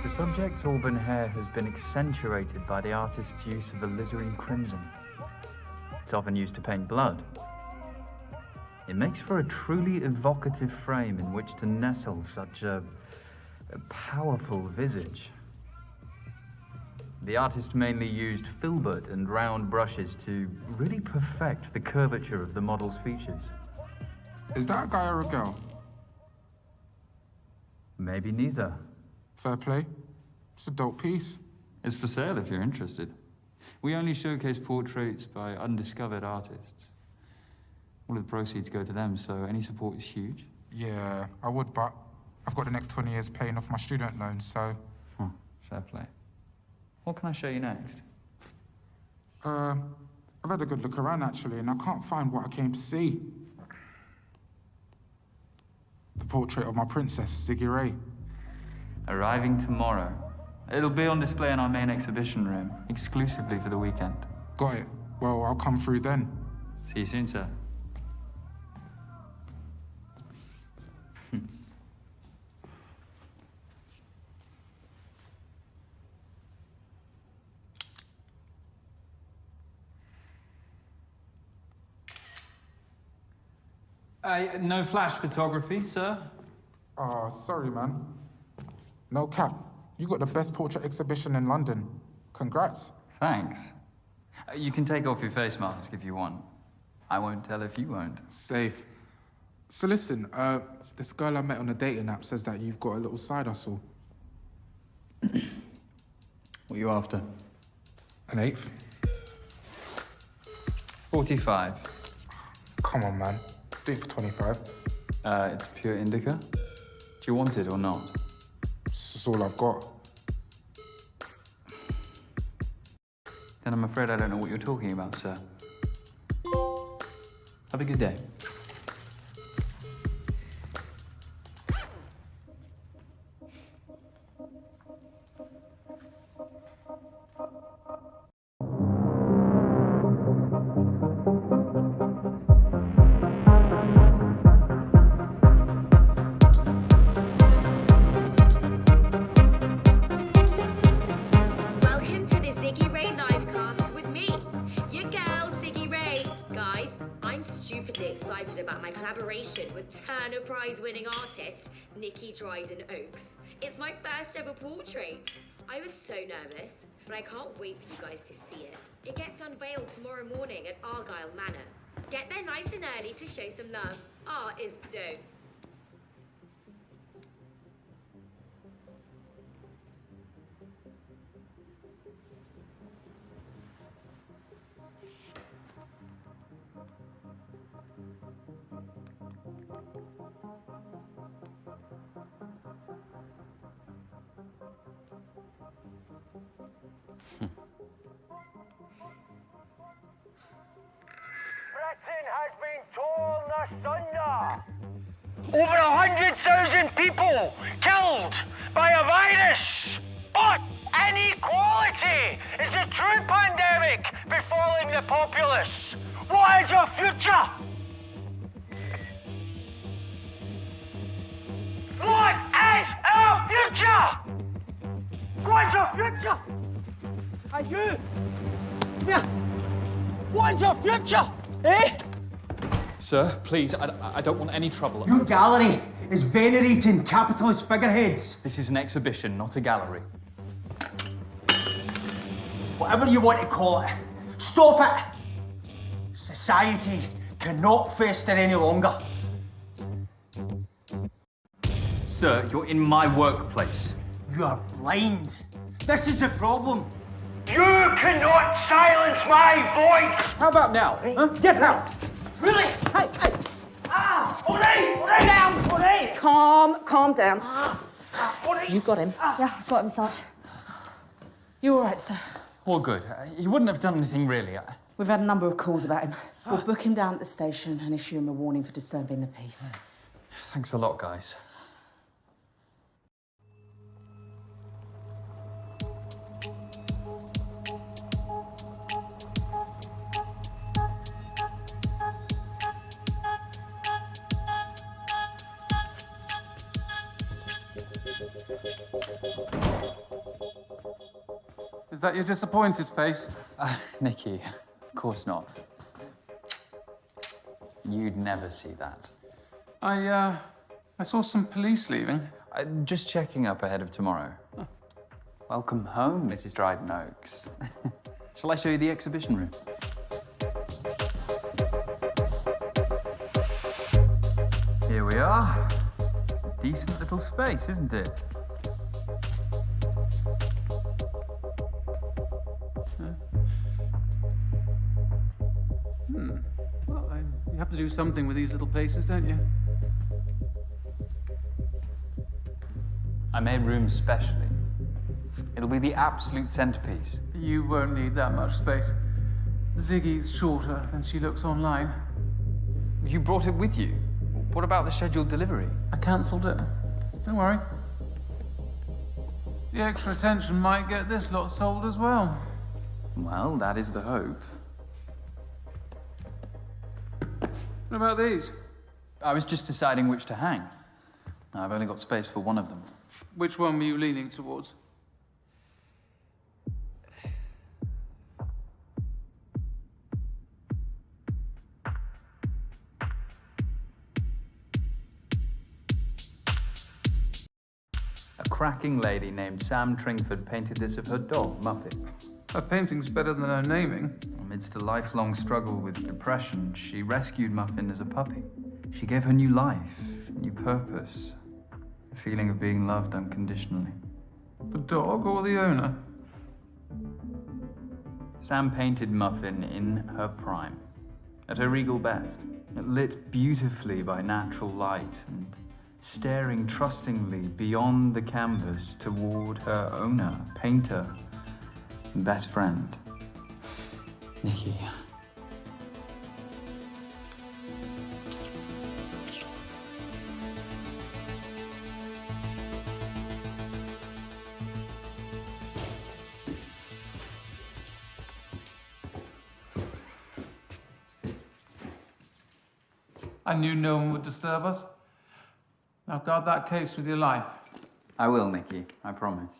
The subject's auburn hair has been accentuated by the artist's use of alizarin crimson. It's often used to paint blood. It makes for a truly evocative frame in which to nestle such a powerful visage. The artist mainly used filbert and round brushes to really perfect the curvature of the model's features. Is that a guy or a girl? Maybe neither. Fair play. It's a dope piece. It's for sale if you're interested. We only showcase portraits by undiscovered artists. All of the proceeds go to them, so any support is huge. Yeah, I would, but I've got the next 20 years paying off my student loan, so... Fair play. What can I show you next? I've had a good look around, actually, and I can't find what I came to see. The portrait of my princess, Ziggy Ray. Arriving tomorrow. It'll be on display in our main exhibition room, exclusively for the weekend. Got it. Well, I'll come through then. See you soon, sir. No flash photography, sir. Oh, sorry, man. No cap. You got the best portrait exhibition in London. Congrats. Thanks. You can take off your face mask if you want. I won't tell if you won't. Safe. So listen, this girl I met on a dating app says that you've got a little side hustle. What are you after? An eighth? 45. Come on, man. Do it for 25. It's pure indica. Do you want it or not? This is all I've got. Then I'm afraid I don't know what you're talking about, sir. Have a good day. Welcome to the Ziggy Ray livecast with me, your girl Ziggy Ray. Guys, I'm stupidly excited about my collaboration with Turner Prize-winning artist Nikki Dryden Oakes. It's my first ever portrait. I was so nervous, but I can't wait for you guys to see it. It gets unveiled tomorrow morning at Argyle Manor. Get there nice and early to show some love. Art is dope. Britain has been torn asunder. Over 100,000 people killed by a virus. But inequality is a true pandemic befalling the populace. What is your future? What is our future? What is your future? Are you? Yeah. What is your future? Eh? Sir, please, I don't want any trouble. Your gallery is venerating capitalist figureheads. This is an exhibition, not a gallery. Whatever you want to call it, stop it! Society cannot fester any longer. Sir, you're in my workplace. You are blind. This is a problem. You cannot silence my voice! How about now? Huh? Get out! Really? Hey, hey! Ah! All right! Down! All right! Calm down. All right! You got him. Yeah, I've got him, Sarge. You all right, sir? All good. He wouldn't have done anything really. We've had a number of calls about him. We'll book him down at the station and issue him a warning for disturbing the peace. Thanks a lot, guys. Is that your disappointed face? Nikki, of course not. You'd never see that. I saw some police leaving. Just checking up ahead of tomorrow. Oh. Welcome home, Mrs. Dryden Oaks. Shall I show you the exhibition room? Here we are. Decent little space, isn't it? Well, you have to do something with these little places, don't you? I made rooms specially. It'll be the absolute centerpiece. You won't need that much space. Ziggy's shorter than she looks online. You brought it with you. What about the scheduled delivery? I cancelled it. Don't worry. The extra attention might get this lot sold as well. Well, that is the hope. What about these? I was just deciding which to hang. I've only got space for one of them. Which one were you leaning towards? A cracking lady named Sam Tringford painted this of her dog, Muffin. Her painting's better than her naming. Amidst a lifelong struggle with depression, she rescued Muffin as a puppy. She gave her new life, new purpose, a feeling of being loved unconditionally. The dog or the owner? Sam painted Muffin in her prime, at her regal best, lit beautifully by natural light and staring trustingly beyond the canvas toward her owner, painter, and best friend, Nikki. I knew no one would disturb us. Now guard that case with your life. I will, Nikki, I promise.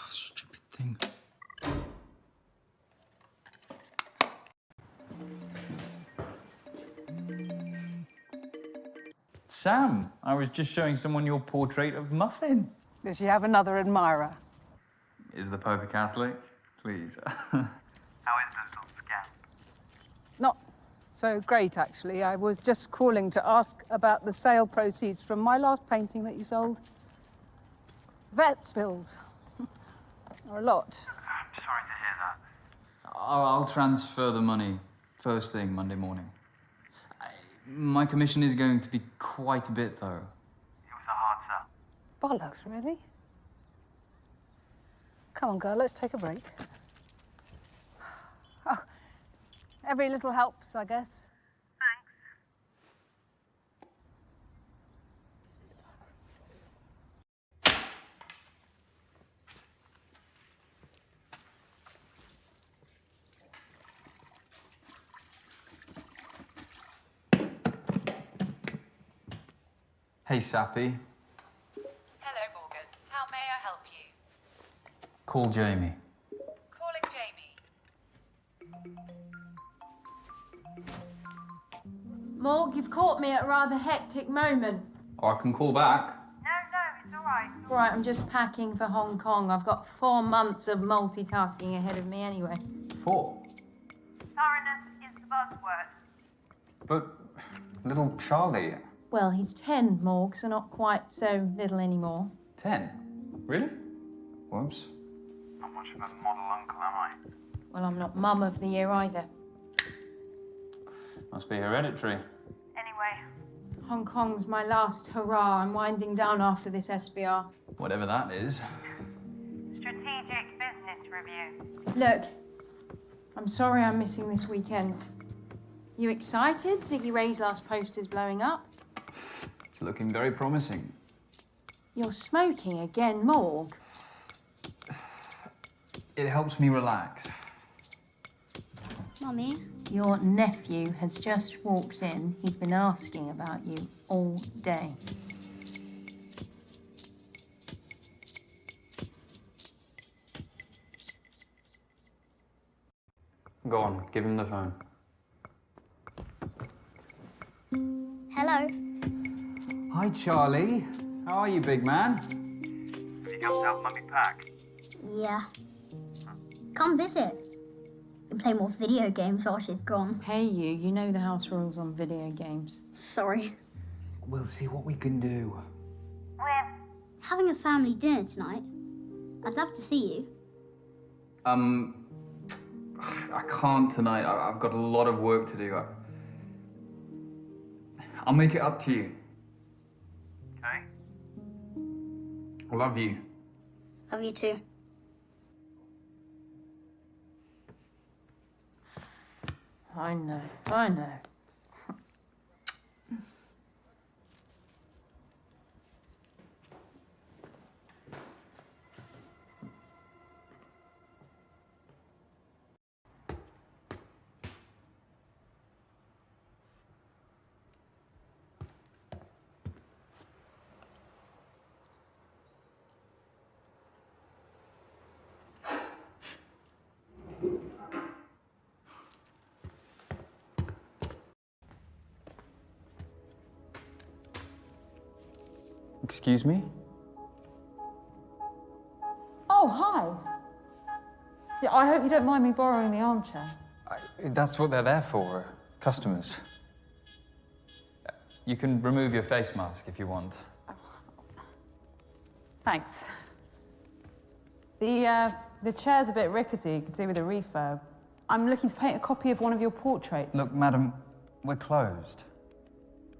Stupid thing. Sam, I was just showing someone your portrait of Muffin. Does she have another admirer? Is the Pope a Catholic? Please. How is the little scamp? Not so great, actually. I was just calling to ask about the sale proceeds from my last painting that you sold. Vet spills. Or a lot. I'm sorry to hear that. I'll transfer the money first thing Monday morning. My commission is going to be quite a bit, though. It was a hard sell. Bollocks, really? Come on, girl, let's take a break. Oh, every little helps, I guess. Thanks. Hey, Sappy. Hello, Morgan. How may I help you? Call Jamie. Calling Jamie. Morg, you've caught me at a rather hectic moment. Oh, I can call back. No, it's all right. All right, I'm just packing for Hong Kong. I've got 4 months of multitasking ahead of me anyway. 4. Thoroughness is the buzzword. But little Charlie. Well, he's 10, Morg, so not quite so little anymore. 10? Really? Whoops. Not much of a model uncle, am I? Well, I'm not mum of the year either. Must be hereditary. Anyway, Hong Kong's my last hurrah. I'm winding down after this SBR. Whatever that is. strategic review. Look, I'm sorry I'm missing this weekend. You excited? Ziggy Ray's last poster's blowing up. It's looking very promising. You're smoking again, Morg. It helps me relax. Mummy? Your nephew has just walked in. He's been asking about you all day. Go on, give him the phone. Hello. Hi, Charlie. How are you, big man? Have you come to help Mummy pack? Yeah. Come visit. We can play more video games while she's gone. Hey, you know the house rules on video games. Sorry. We'll see what we can do. We're having a family dinner tonight. I'd love to see you. I can't tonight. I've got a lot of work to do. I'll make it up to you. Okay. I love you. Love you too. I know. Excuse me? Oh, hi. Yeah, I hope you don't mind me borrowing the armchair. That's what they're there for, customers. You can remove your face mask if you want. Thanks. The chair's a bit rickety, could do with a refurb. I'm looking to paint a copy of one of your portraits. Look, madam, we're closed.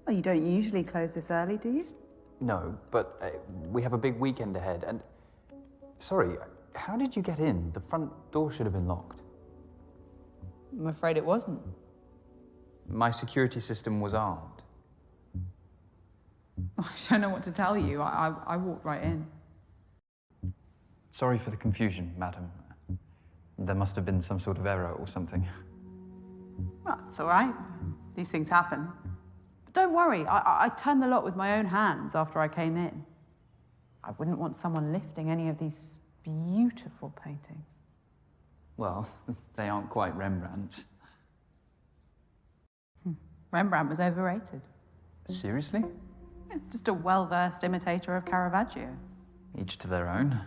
Oh, you don't usually close this early, do you? No, but we have a big weekend ahead, and... Sorry, how did you get in? The front door should have been locked. I'm afraid it wasn't. My security system was armed. I don't know what to tell you. I walked right in. Sorry for the confusion, madam. There must have been some sort of error or something. Well, it's all right. These things happen. But don't worry, I turned the lock with my own hands after I came in. I wouldn't want someone lifting any of these beautiful paintings. Well, they aren't quite Rembrandt. Rembrandt was overrated. Seriously? Just a well-versed imitator of Caravaggio. Each to their own.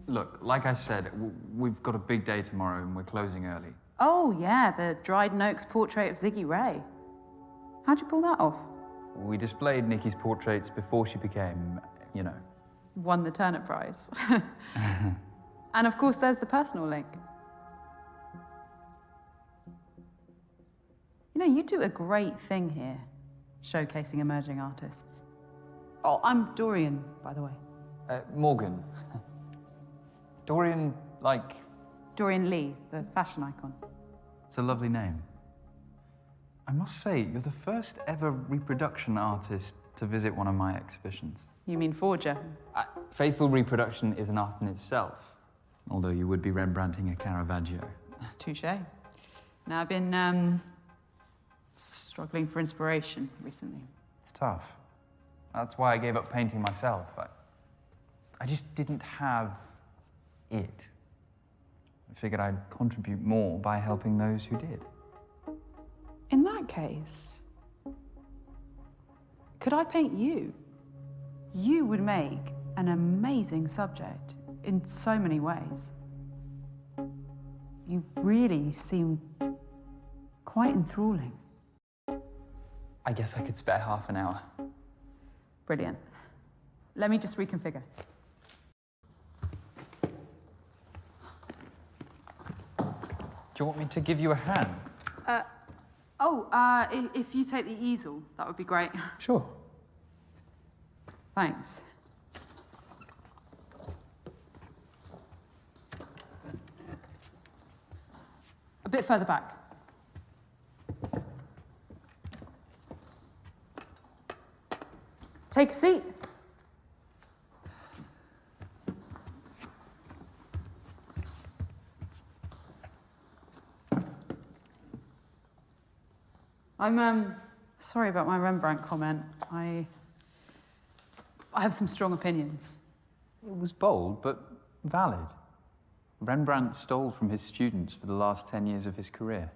Look, like I said, we've got a big day tomorrow and we're closing early. Oh, yeah, the Dryden Oaks portrait of Ziggy Ray. How'd you pull that off? We displayed Nikki's portraits before she became, you know. Won the Turner Prize. And of course, there's the personal link. You know, you do a great thing here, showcasing emerging artists. Oh, I'm Dorian, by the way. Morgan. Dorian, like... Dorian Lee, the fashion icon. It's a lovely name. I must say, you're the first ever reproduction artist to visit one of my exhibitions. You mean forger? Faithful reproduction is an art in itself, although you would be Rembrandting a Caravaggio. Touché. Now, I've been, struggling for inspiration recently. It's tough. That's why I gave up painting myself. I just didn't have it. I figured I'd contribute more by helping those who did. In that case, could I paint you? You would make an amazing subject in so many ways. You really seem quite enthralling. I guess I could spare half an hour. Brilliant. Let me just reconfigure. Do you want me to give you a hand? If you take the easel, that would be great. Sure. Thanks. A bit further back. Take a seat. I'm sorry about my Rembrandt comment. I have some strong opinions. It was bold, but valid. Rembrandt stole from his students for the last 10 years of his career.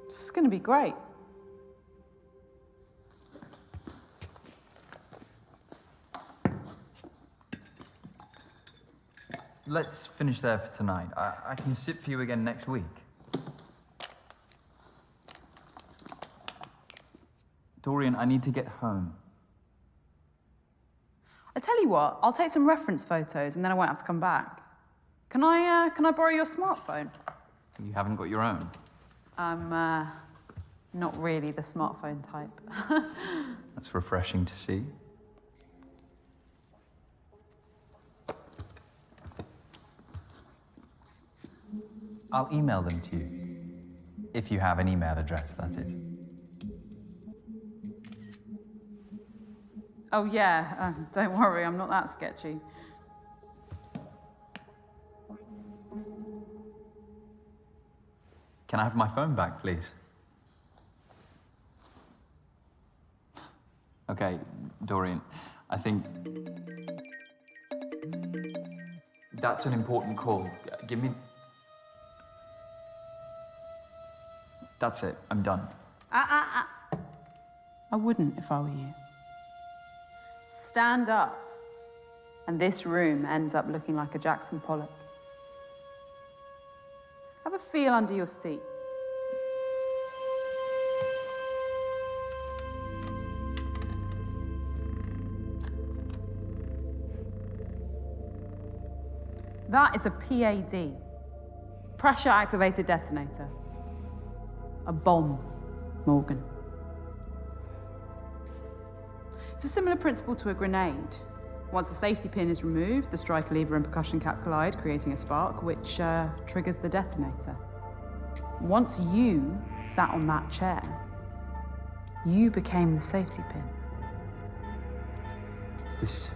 This is going to be great. Let's finish there for tonight. I can sit for you again next week. Dorian, I need to get home. I tell you what, I'll take some reference photos and then I won't have to come back. Can I borrow your smartphone? You haven't got your own. I'm not really the smartphone type. That's refreshing to see. I'll email them to you. If you have an email address, that is. Oh yeah, don't worry, I'm not that sketchy. Can I have my phone back, please? Okay, Dorian, I think that's an important call. Give me... That's it, I'm done. I wouldn't if I were you. Stand up, and this room ends up looking like a Jackson Pollock. Have a feel under your seat. That is a PAD, pressure-activated detonator. A bomb, Morgan. It's a similar principle to a grenade. Once the safety pin is removed, the striker lever and percussion cap collide, creating a spark, which triggers the detonator. Once you sat on that chair, you became the safety pin. This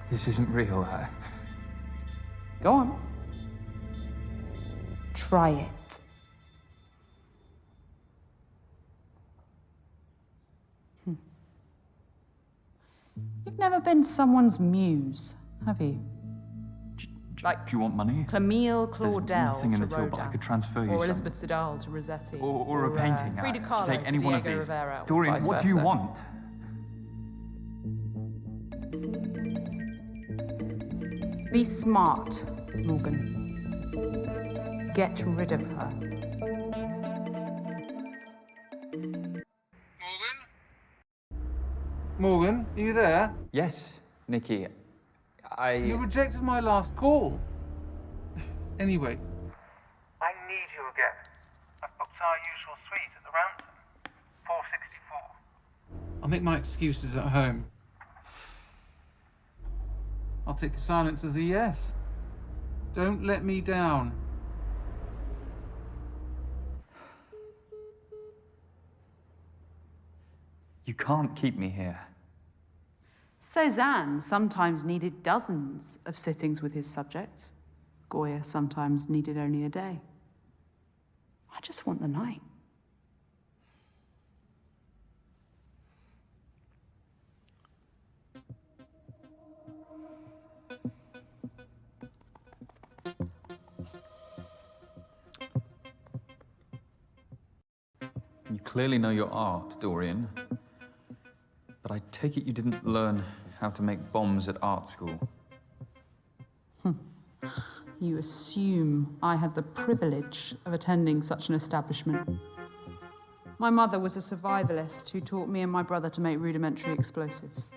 isn't real. Go on. Try it. You've never been someone's muse, have you? Like, do you want money? Camille There's Claudel nothing in to the till, but I Rodin, could transfer you or some. Elizabeth Sedal to Rossetti, Or a painting. Frida I Kahlo could take to any one of Diego these. Rivera, or Dorian, vice what do you versa. want? Be smart, Morgan. Get rid of her. Morgan, are you there? Yes, Nikki. You rejected my last call. Anyway. I need you again. I've booked our usual suite at the Ransom. 464. I'll make my excuses at home. I'll take your silence as a yes. Don't let me down. You can't keep me here. Cézanne sometimes needed dozens of sittings with his subjects. Goya sometimes needed only a day. I just want the night. You clearly know your art, Dorian. But I take it you didn't learn how to make bombs at art school. You assume I had the privilege of attending such an establishment. My mother was a survivalist who taught me and my brother to make rudimentary explosives.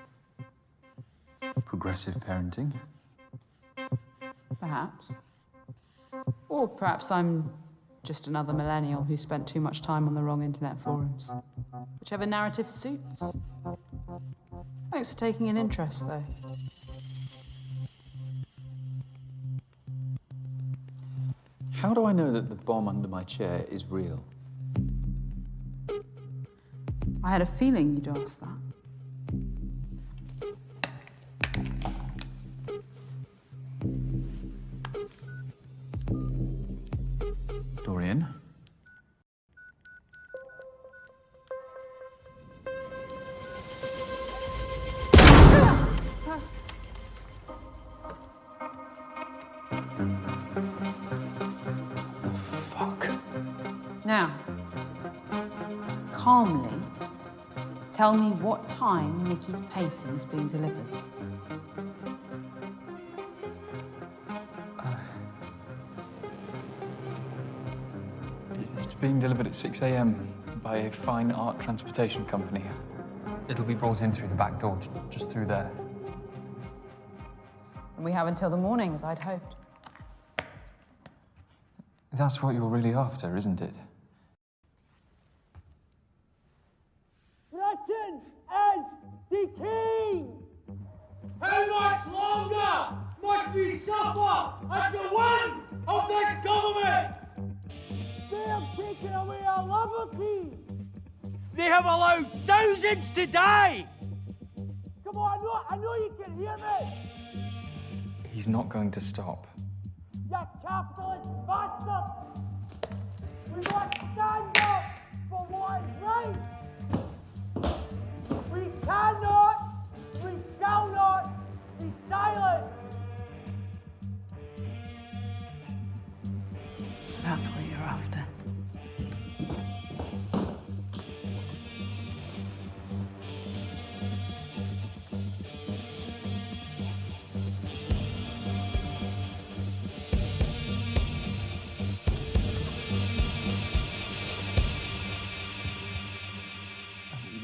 Progressive parenting? Perhaps. Or perhaps I'm just another millennial who spent too much time on the wrong internet forums. Whichever narrative suits. Thanks for taking an interest, though. How do I know that the bomb under my chair is real? I had a feeling you'd ask that. Dorian? Fuck. Now, calmly, tell me what time Nikki's painting's being delivered. It's being delivered at 6 a.m. by a fine art transportation company. It'll be brought in through the back door, just through there. And we have until the morning, as I'd hoped. That's what you're really after, isn't it? Britain is decaying! How much longer must we suffer at the will of this government? They have taken away our liberty! They have allowed thousands to die! Come on, I know you can hear me! He's not going to stop. You capitalist bastard! We must stand up for what is right! We cannot, we shall not be silent! So that's what you're after.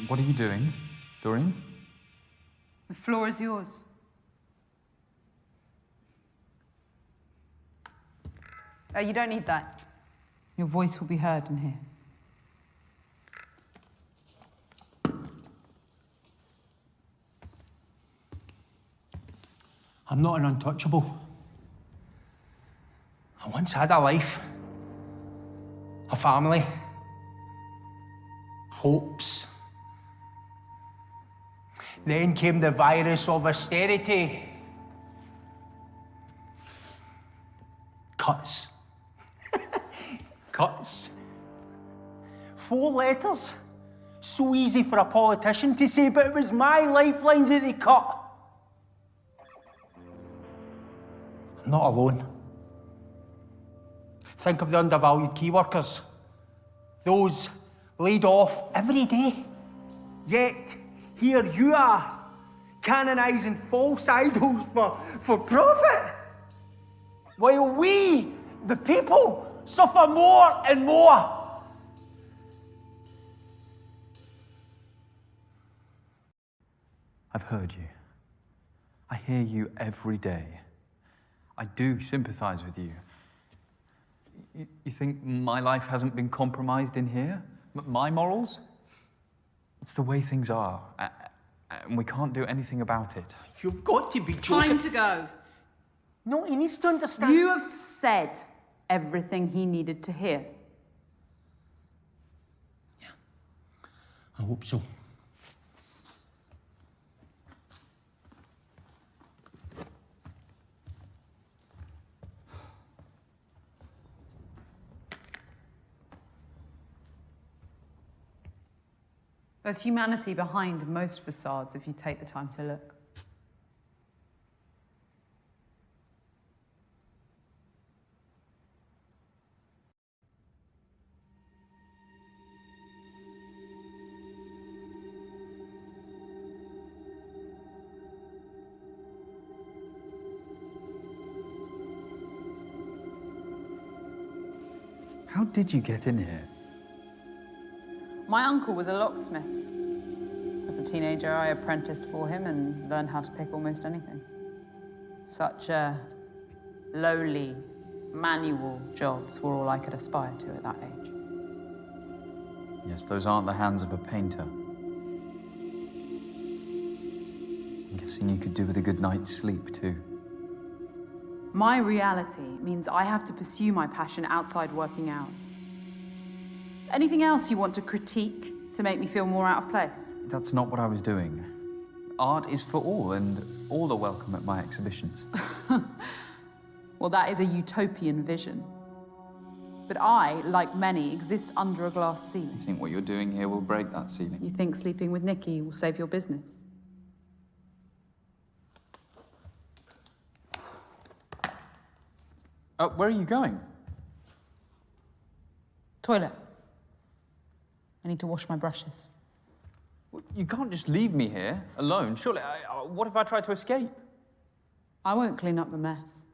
What are you doing, Dorian? The floor is yours. You don't need that. Your voice will be heard in here. I'm not an untouchable. I once had a life, a family, hopes. Then came the virus of austerity. Cuts. Cuts. 4 letters. So easy for a politician to say, but it was my lifelines that they cut. I'm not alone. Think of the undervalued key workers. Those laid off every day. Yet, here you are, canonising false idols for profit. While we, the people, suffer more and more. I've heard you. I hear you every day. I do sympathise with you. You think my life hasn't been compromised in here? My morals? It's the way things are, and we can't do anything about it. You've got to be joking. Time to go. No, he needs to understand. You have said everything he needed to hear. I hope so. There's humanity behind most facades if you take the time to look. How did you get in here? My uncle was a locksmith. As a teenager, I apprenticed for him and learned how to pick almost anything. Such lowly, manual jobs were all I could aspire to at that age. Yes, those aren't the hands of a painter. I'm guessing you could do with a good night's sleep, too. My reality means I have to pursue my passion outside working hours. Anything else you want to critique to make me feel more out of place? That's not what I was doing. Art is for all, and all are welcome at my exhibitions. Well, that is a utopian vision. But I, like many, exist under a glass ceiling. You think what you're doing here will break that ceiling? You think sleeping with Nikki will save your business? Where are you going? Toilet. I need to wash my brushes. You can't just leave me here, alone. Surely, what if I try to escape? I won't clean up the mess.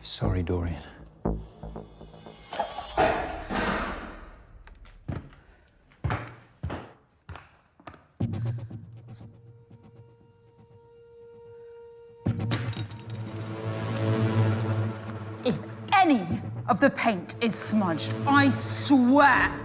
Sorry, Dorian. If any of the paint is smudged, I swear.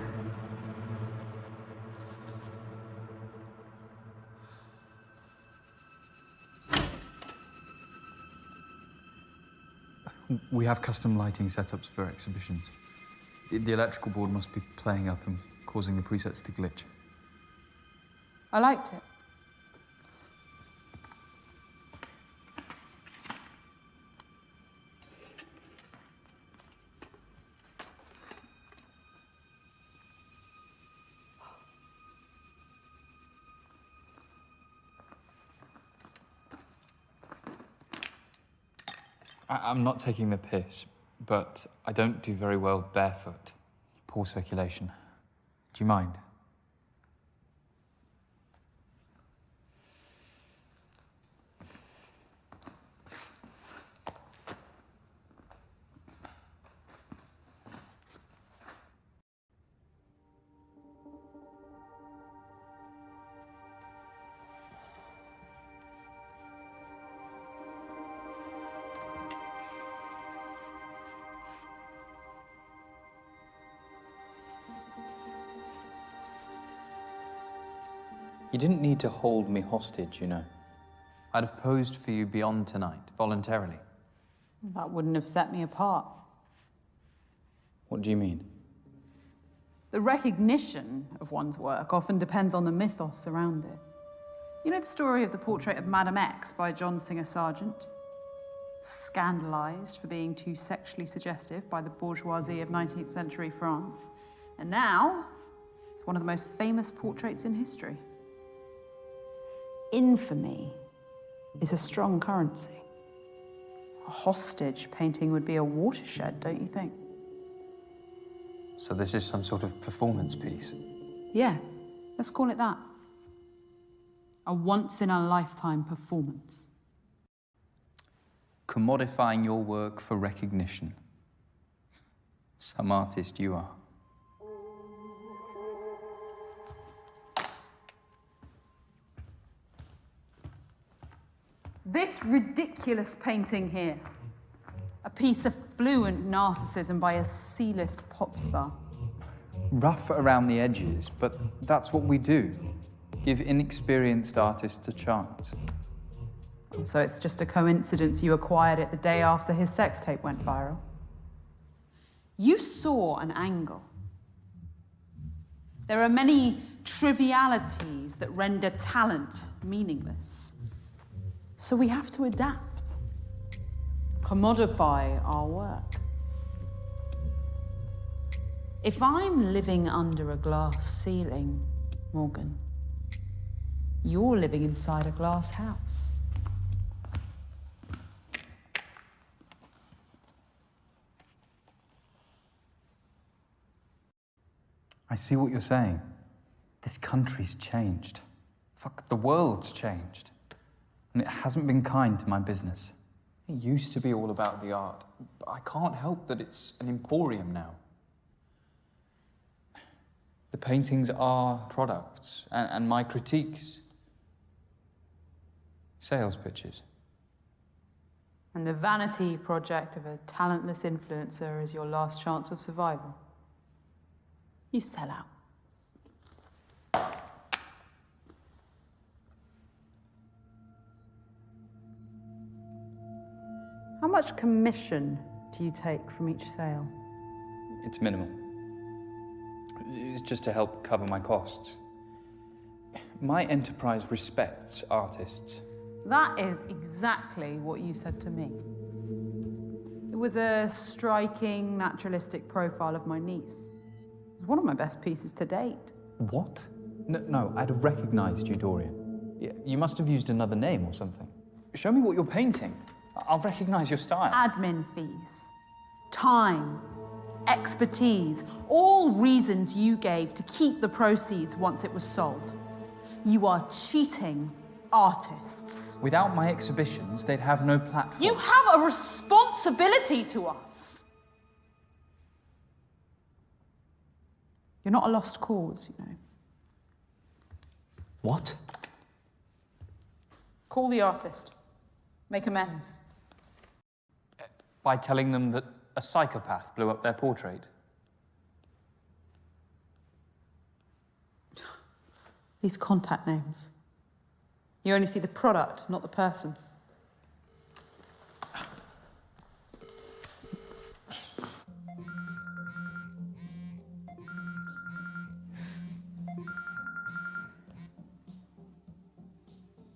We have custom lighting setups for exhibitions. The electrical board must be playing up and causing the presets to glitch. I liked it. I'm not taking the piss, but I don't do very well barefoot. Poor circulation. Do you mind? You didn't need to hold me hostage, you know. I'd have posed for you beyond tonight, voluntarily. That wouldn't have set me apart. What do you mean? The recognition of one's work often depends on the mythos around it. You know the story of the portrait of Madame X by John Singer Sargent? Scandalized for being too sexually suggestive by the bourgeoisie of 19th century France. And now, it's one of the most famous portraits in history. Infamy is a strong currency. A hostage painting would be a watershed, don't you think? So this is some sort of performance piece? Yeah, let's call it that. A once-in-a-lifetime performance. Commodifying your work for recognition. Some artist you are. This ridiculous painting here, a piece of fluent narcissism by a C-list pop star. Rough around the edges, but that's what we do. Give inexperienced artists a chance. So it's just a coincidence you acquired it the day after his sex tape went viral? You saw an angle. There are many trivialities that render talent meaningless. So we have to adapt, commodify our work. If I'm living under a glass ceiling, Morgan, you're living inside a glass house. I see what you're saying. This country's changed. Fuck, the world's changed. And it hasn't been kind to my business. It used to be all about the art, but I can't help that it's an emporium now. The paintings are products, and my critiques, sales pitches. And the vanity project of a talentless influencer is your last chance of survival. You sell out. How much commission do you take from each sale? It's minimal. It's just to help cover my costs. My enterprise respects artists. That is exactly what you said to me. It was a striking, naturalistic profile of my niece. It was one of my best pieces to date. What? No, I'd have recognized you, Dorian. You must have used another name or something. Show me what you're painting. I'll recognize your style. Admin fees, time, expertise, all reasons you gave to keep the proceeds once it was sold. You are cheating artists. Without my exhibitions, they'd have no platform. You have a responsibility to us. You're not a lost cause, you know. What? Call the artist. Make amends. By telling them that a psychopath blew up their portrait? These contact names. You only see the product, not the person.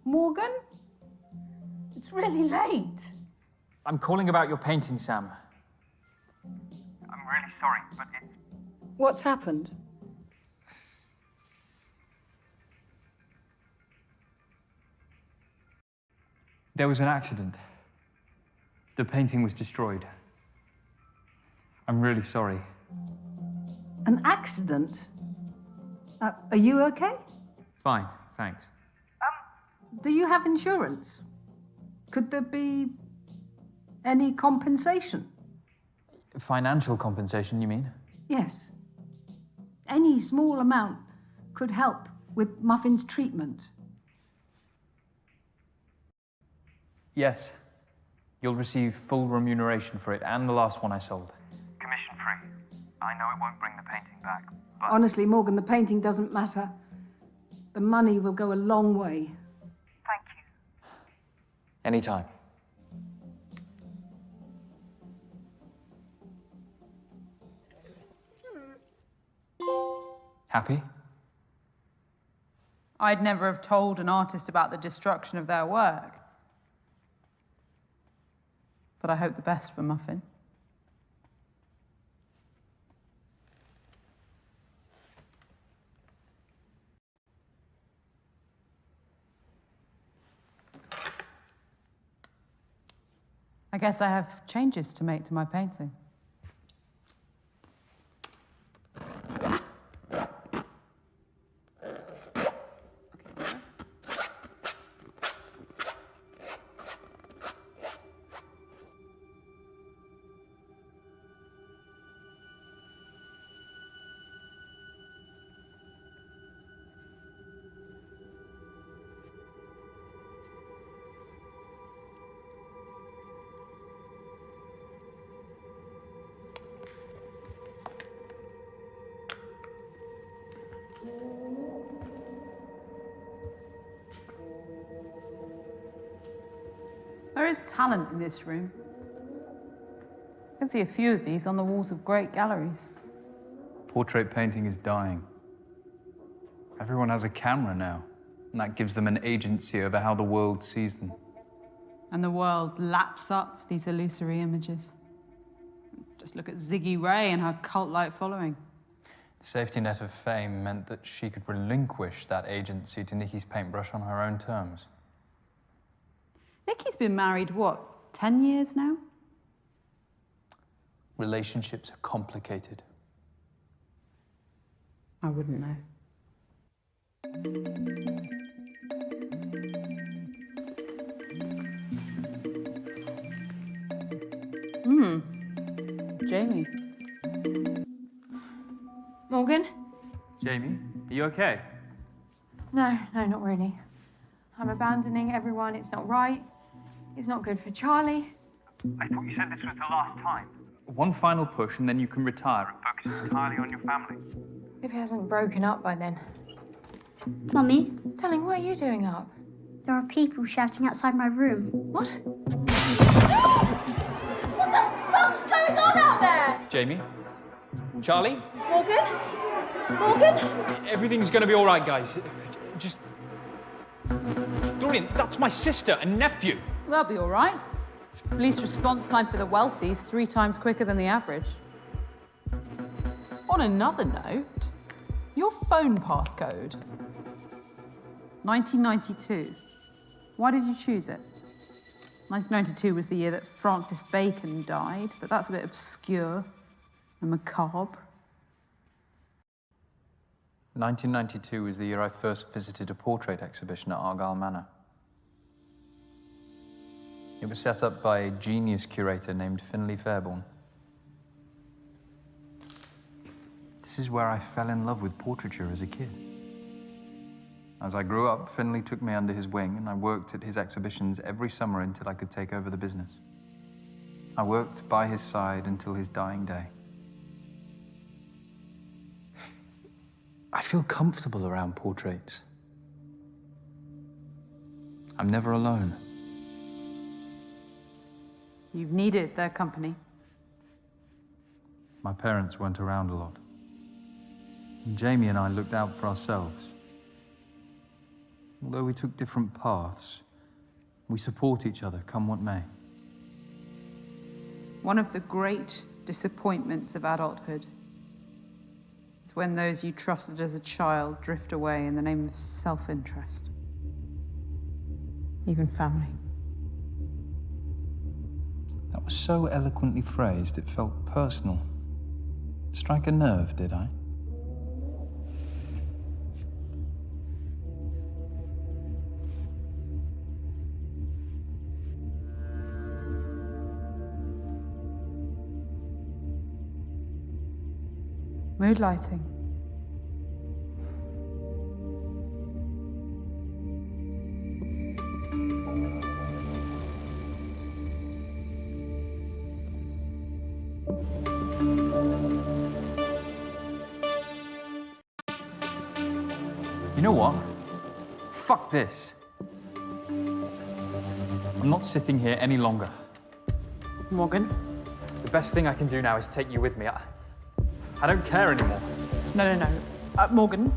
Morgan? It's really late. I'm calling about your painting, Sam. I'm really sorry, but it's... What's happened? There was an accident. The painting was destroyed. I'm really sorry. An accident? Are you okay? Fine, thanks. Do you have insurance? Could there be any compensation? Financial compensation, you mean? Yes. Any small amount could help with Muffin's treatment. Yes. You'll receive full remuneration for it, and the last one I sold. Commission free. I know it won't bring the painting back, but... Honestly, Morgan, the painting doesn't matter. The money will go a long way. Thank you. Anytime. Happy? I'd never have told an artist about the destruction of their work. But I hope the best for Muffin. I guess I have changes to make to my painting. There is talent in this room. I can see a few of these on the walls of great galleries. Portrait painting is dying. Everyone has a camera now, and that gives them an agency over how the world sees them. And the world laps up these illusory images. Just look at Ziggy Ray and her cult-like following. The safety net of fame meant that she could relinquish that agency to Nikki's paintbrush on her own terms. Nikki's been married, what, 10 years now? Relationships are complicated. I wouldn't know. Jamie. Morgan? Jamie, are you okay? No, not really. I'm abandoning everyone. It's not right. It's not good for Charlie. I thought you said this was the last time. One final push and then you can retire. Focus entirely on your family. If he hasn't broken up by then. Mummy? Darling, what are you doing up? There are people shouting outside my room. What? What the fuck's going on out there? Jamie? Charlie? Morgan? Morgan? Everything's gonna be all right, guys. Just... Dorian, that's my sister and nephew. They'll be all right. Police response time for the wealthy is 3 times quicker than the average. On another note, your phone passcode. 1992. Why did you choose it? 1992 was the year that Francis Bacon died, but that's a bit obscure and macabre. 1992 was the year I first visited a portrait exhibition at Argyll Manor. It was set up by a genius curator named Finlay Fairborn. This is where I fell in love with portraiture as a kid. As I grew up, Finlay took me under his wing and I worked at his exhibitions every summer until I could take over the business. I worked by his side until his dying day. I feel comfortable around portraits. I'm never alone. You've needed their company. My parents weren't around a lot. Jamie and I looked out for ourselves. Although we took different paths, we support each other, come what may. One of the great disappointments of adulthood is when those you trusted as a child drift away in the name of self-interest. Even family. That was so eloquently phrased, it felt personal. Strike a nerve, did I? Mood lighting. You know what? Fuck this. I'm not sitting here any longer. Morgan? The best thing I can do now is take you with me. I don't care anymore. No. Morgan.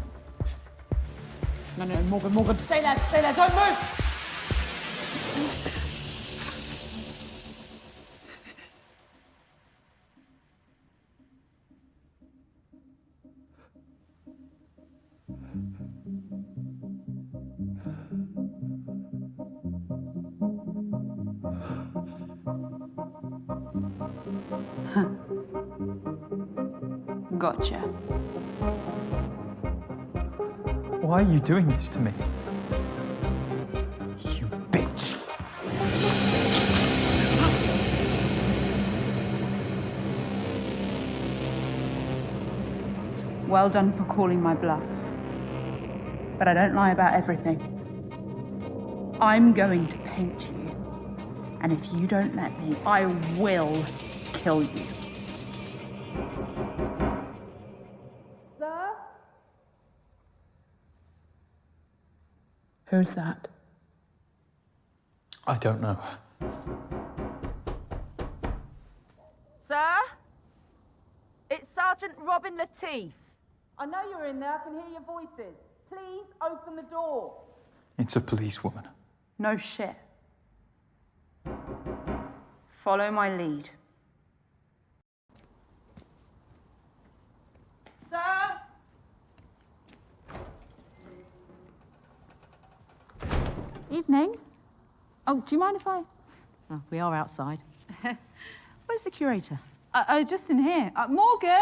No, Morgan. Stay there, don't move! Gotcha. Why are you doing this to me? You bitch! Well done for calling my bluff. But I don't lie about everything. I'm going to paint you. And if you don't let me, I will kill you. Who's that? I don't know. Sir? It's Sergeant Robin Latif. I know you're in there. I can hear your voices. Please open the door. It's a policewoman. No shit. Follow my lead. Sir? Evening. Oh, do you mind if I... Oh, we are outside. Where's the curator? Just in here. Morgan!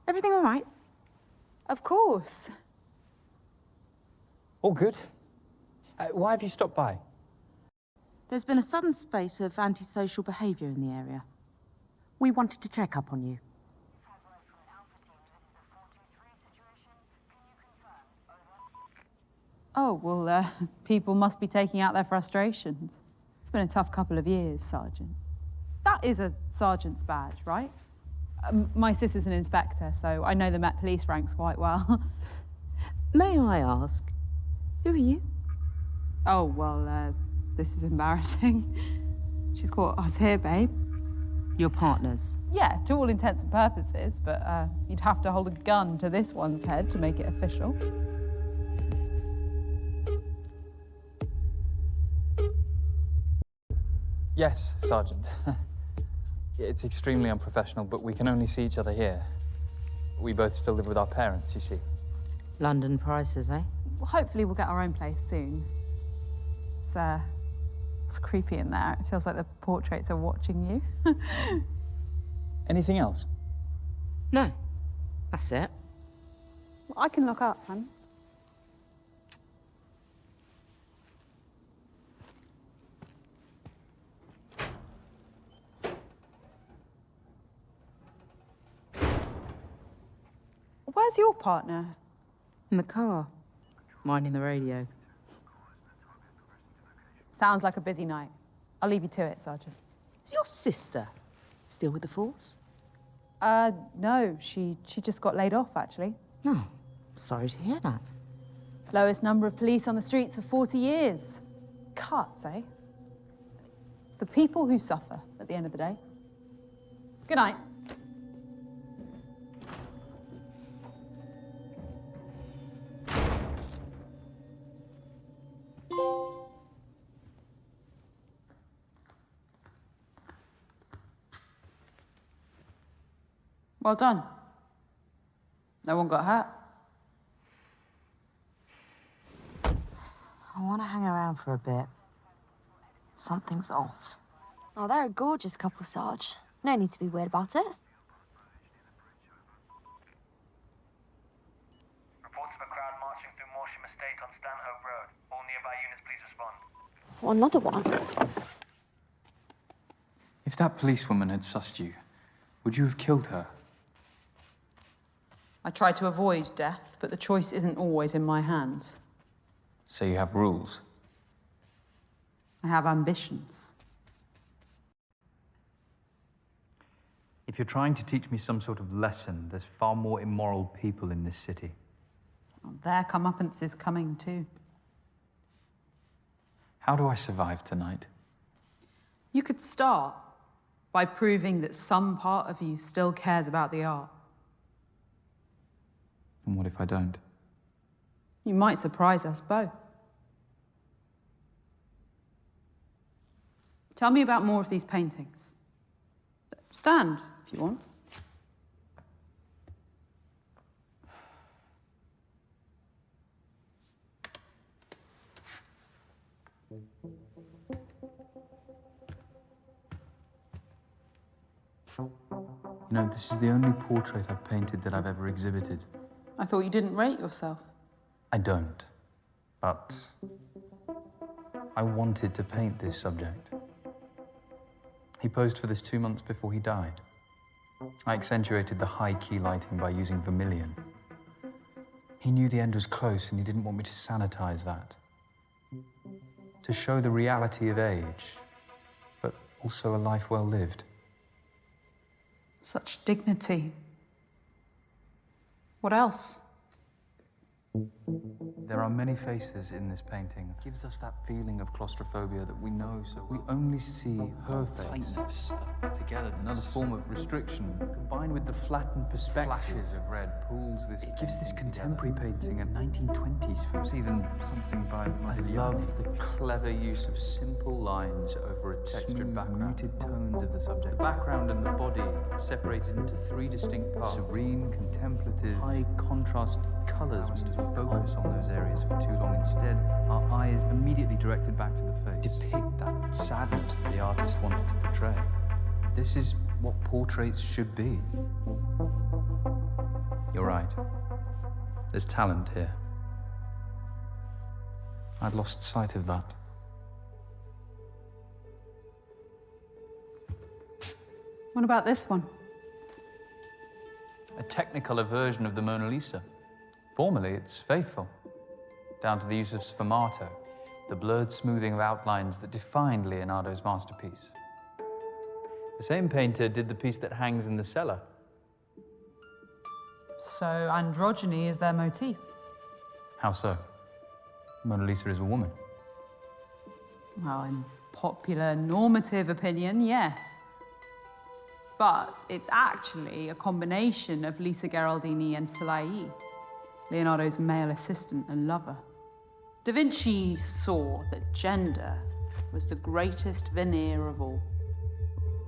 Everything all right? Of course. All good. Why have you stopped by? There's been a sudden spate of antisocial behaviour in the area. We wanted to check up on you. Oh, well, people must be taking out their frustrations. It's been a tough couple of years, Sergeant. That is a sergeant's badge, right? My sister's an inspector, so I know the Met Police ranks quite well. May I ask, who are you? Oh, well, this is embarrassing. She's caught us here, babe. Your partners? Yeah, to all intents and purposes, but you'd have to hold a gun to this one's head to make it official. Yes, Sergeant. It's extremely unprofessional, but we can only see each other here. We both still live with our parents, you see. London prices, eh? Well, hopefully we'll get our own place soon. It's creepy in there. It feels like the portraits are watching you. Anything else? No, that's it. Well, I can look up, hun. Where's your partner? In the car, minding the radio. Sounds like a busy night. I'll leave you to it, Sergeant. Is your sister still with the force? No, she just got laid off, actually. No, sorry to hear that. Lowest number of police on the streets for 40 years. Cuts, eh? It's the people who suffer at the end of the day. Good night. Well done. No one got hurt. I want to hang around for a bit. Something's off. Oh, they're a gorgeous couple, Sarge. No need to be weird about it. Reports of a crowd marching through Morsham Estate on Stanhope Road. All nearby units, please respond. Oh, another one. If that policewoman had sussed you, would you have killed her? I try to avoid death, but the choice isn't always in my hands. So you have rules? I have ambitions. If you're trying to teach me some sort of lesson, there's far more immoral people in this city. Well, their comeuppance is coming too. How do I survive tonight? You could start by proving that some part of you still cares about the art. And what if I don't? You might surprise us both. Tell me about more of these paintings. Stand, if you want. You know, this is the only portrait I've painted that I've ever exhibited. I thought you didn't rate yourself. I don't, but I wanted to paint this subject. He posed for this 2 months before he died. I accentuated the high-key lighting by using vermilion. He knew the end was close and he didn't want me to sanitize that. To show the reality of age, but also a life well lived. Such dignity. What else? There are many faces in this painting. It gives us that feeling of claustrophobia that we know, so we only see her face. Tightness together. Another form of restriction, combined with the flattened perspective. Flashes of red pulls this. It gives this contemporary painting a 1920s feel. It's even something by Modigliani. I love the clever use of simple lines over a textured background. Muted tones of the subject. The background and the body separated into three distinct parts. Serene, contemplative, high contrast colours was to focus on those areas for too long. Instead, our eyes immediately directed back to the face. Depict that sadness that the artist wanted to portray. This is what portraits should be. You're right. There's talent here. I'd lost sight of that. What about this one? A technicolor version of the Mona Lisa. Formally, it's faithful, down to the use of sfumato, the blurred smoothing of outlines that defined Leonardo's masterpiece. The same painter did the piece that hangs in the cellar. So androgyny is their motif. How so? Mona Lisa is a woman. Well, in popular normative opinion, yes. But it's actually a combination of Lisa Gherardini and Salai, Leonardo's male assistant and lover. Da Vinci saw that gender was the greatest veneer of all,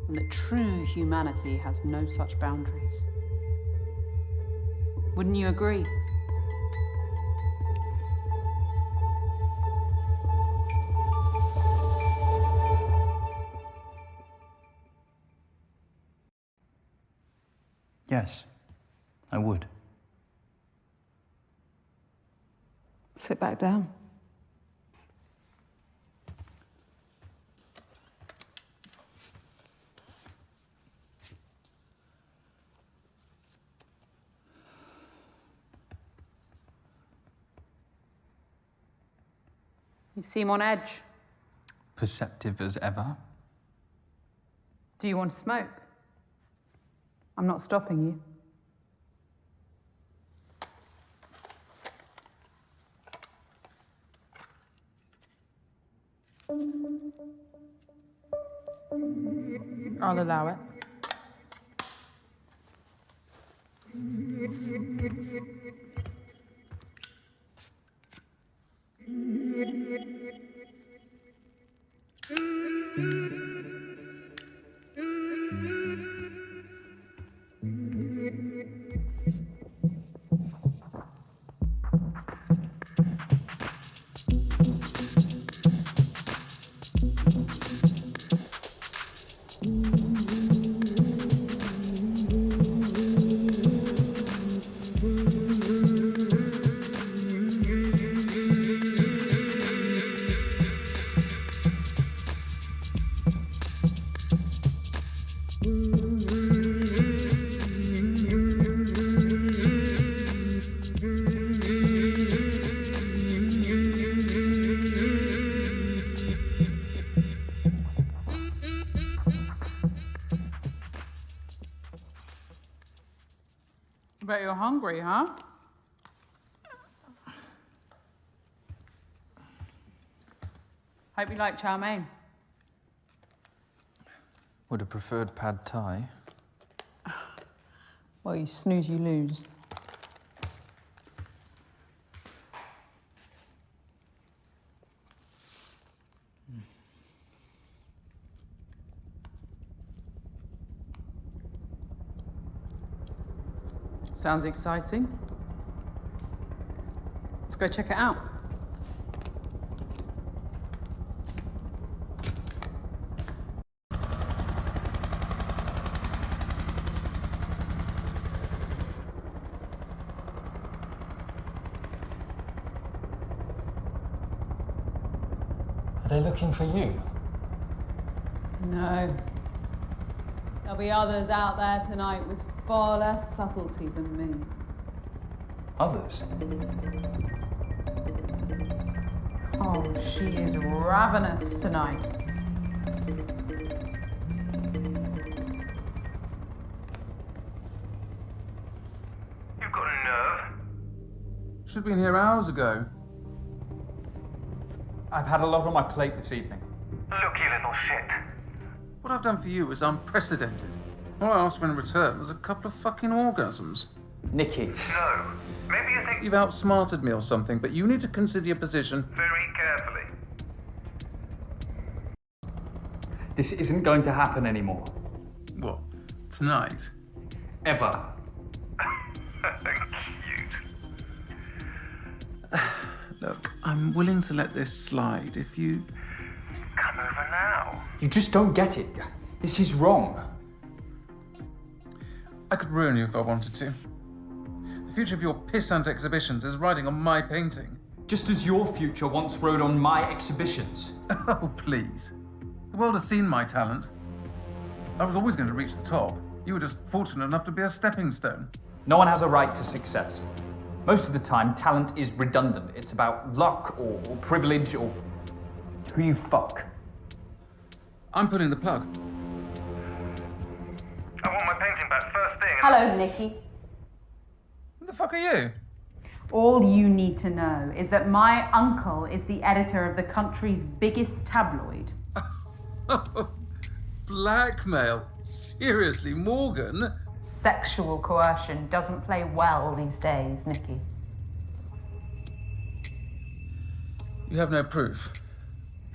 and that true humanity has no such boundaries. Wouldn't you agree? Yes, I would. Sit back down. You seem on edge. Perceptive as ever. Do you want to smoke? I'm not stopping you. I'll allow it. Bet you're hungry, huh? Hope you like chow mein. Would have preferred pad thai. Well, you snooze, you lose. Sounds exciting. Let's go check it out. Are they looking for you? No. There'll be others out there tonight with far less subtlety than me. Others? Oh, she is ravenous tonight. You've got a nerve. Should have been here hours ago. I've had a lot on my plate this evening. Look, you little shit. What I've done for you is unprecedented. All I asked for in return was a couple of fucking orgasms. Nikki. No. Maybe you think You've outsmarted me or something, but you need to consider your position. very carefully. This isn't going to happen anymore. What? Tonight? Ever. Cute. Look, I'm willing to let this slide if you... Come over now. You just don't get it. This is wrong. I could ruin you if I wanted to. The future of your pissant exhibitions is riding on my painting. Just as your future once rode on my exhibitions. Oh, please. The world has seen my talent. I was always going to reach the top. You were just fortunate enough to be a stepping stone. No one has a right to success. Most of the time, talent is redundant. It's about luck or privilege or who you fuck. I'm pulling the plug. I want my painting back first thing. Hello, Nikki. Who the fuck are you? All you need to know is that my uncle is the editor of the country's biggest tabloid. Blackmail? Seriously, Morgan? Sexual coercion doesn't play well these days, Nikki. You have no proof.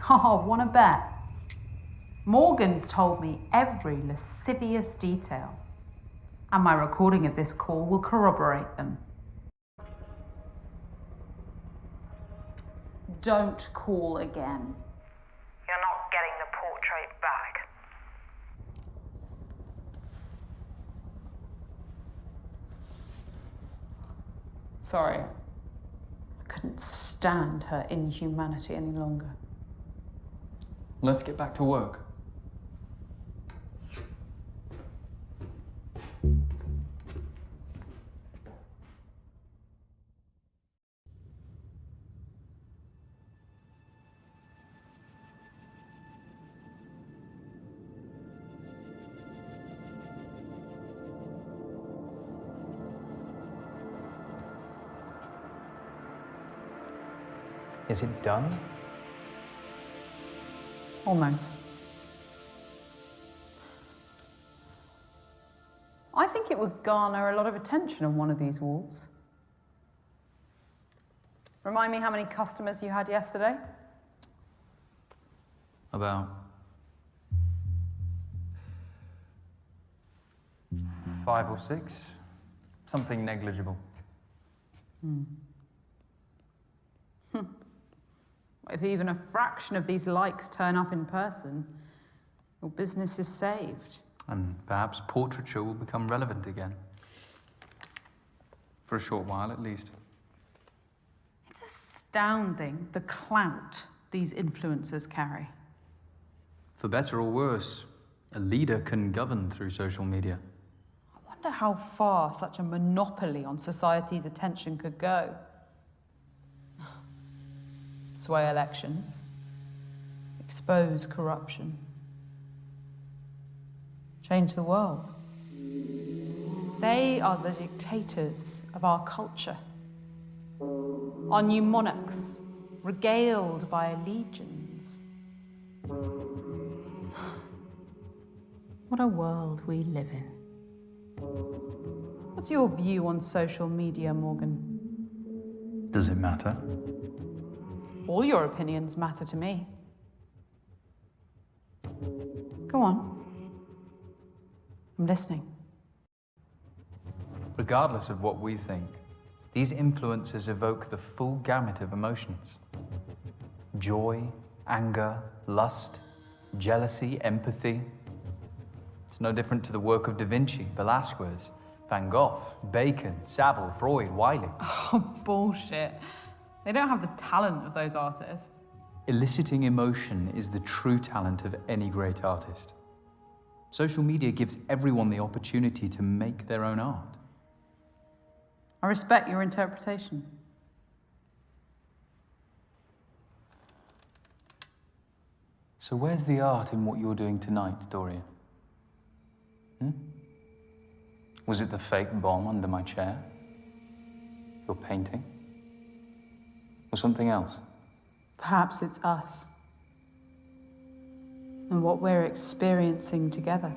Oh, wanna bet? Morgan's told me every lascivious detail, and my recording of this call will corroborate them. Don't call again. You're not getting the portrait back. Sorry. I couldn't stand her inhumanity any longer. Let's get back to work. Is it done? Almost. I think it would garner a lot of attention on one of these walls. Remind me how many customers you had yesterday? About 5 or 6. Something negligible. If even a fraction of these likes turn up in person, your business is saved. And perhaps portraiture will become relevant again. For a short while, at least. It's astounding the clout these influencers carry. For better or worse, a leader can govern through social media. I wonder how far such a monopoly on society's attention could go. Sway elections, expose corruption, change the world. They are the dictators of our culture. Our new monarchs, regaled by legions. What a world we live in. What's your view on social media, Morgan? Does it matter? All your opinions matter to me. Go on. I'm listening. Regardless of what we think, these influences evoke the full gamut of emotions. Joy, anger, lust, jealousy, empathy. It's no different to the work of Da Vinci, Velasquez, Van Gogh, Bacon, Savile, Freud, Wiley. Oh, bullshit. They don't have the talent of those artists. Eliciting emotion is the true talent of any great artist. Social media gives everyone the opportunity to make their own art. I respect your interpretation. So where's the art in what you're doing tonight, Dorian? Was it the fake bomb under my chair? Your painting? Or something else? Perhaps it's us. And what we're experiencing together.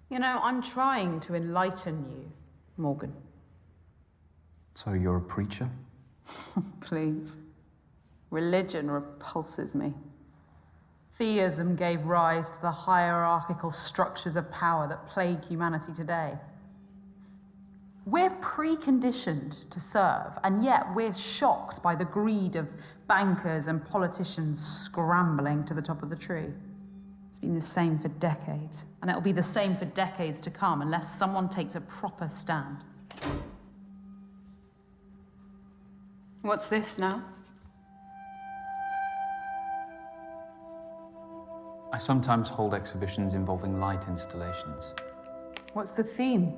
You know, I'm trying to enlighten you, Morgan. So you're a preacher? Please. Religion repulses me. Theism gave rise to the hierarchical structures of power that plague humanity today. We're preconditioned to serve, and yet we're shocked by the greed of bankers and politicians scrambling to the top of the tree. It's been the same for decades, and it'll be the same for decades to come unless someone takes a proper stand. What's this now? I sometimes hold exhibitions involving light installations. What's the theme?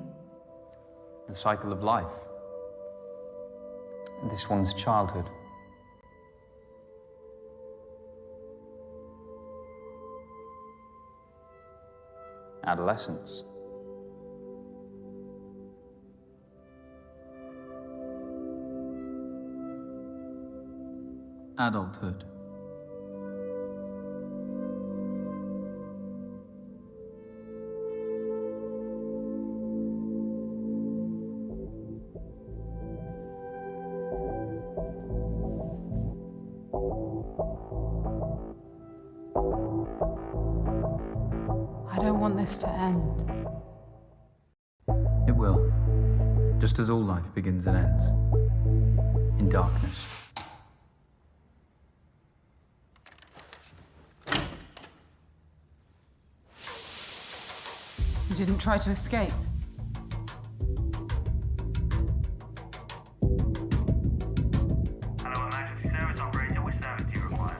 The cycle of life. This one's childhood. Adolescence. Adulthood. I don't want this to end. It will. Just as all life begins and ends. In darkness. You didn't try to escape. Hello, emergency service operator. Which service do you require?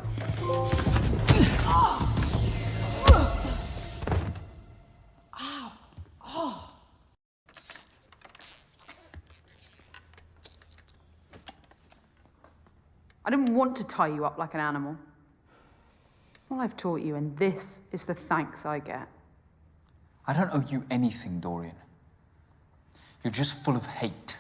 I didn't want to tie you up like an animal. All I've taught you, and this is the thanks I get. I don't owe you anything, Dorian. You're just full of hate.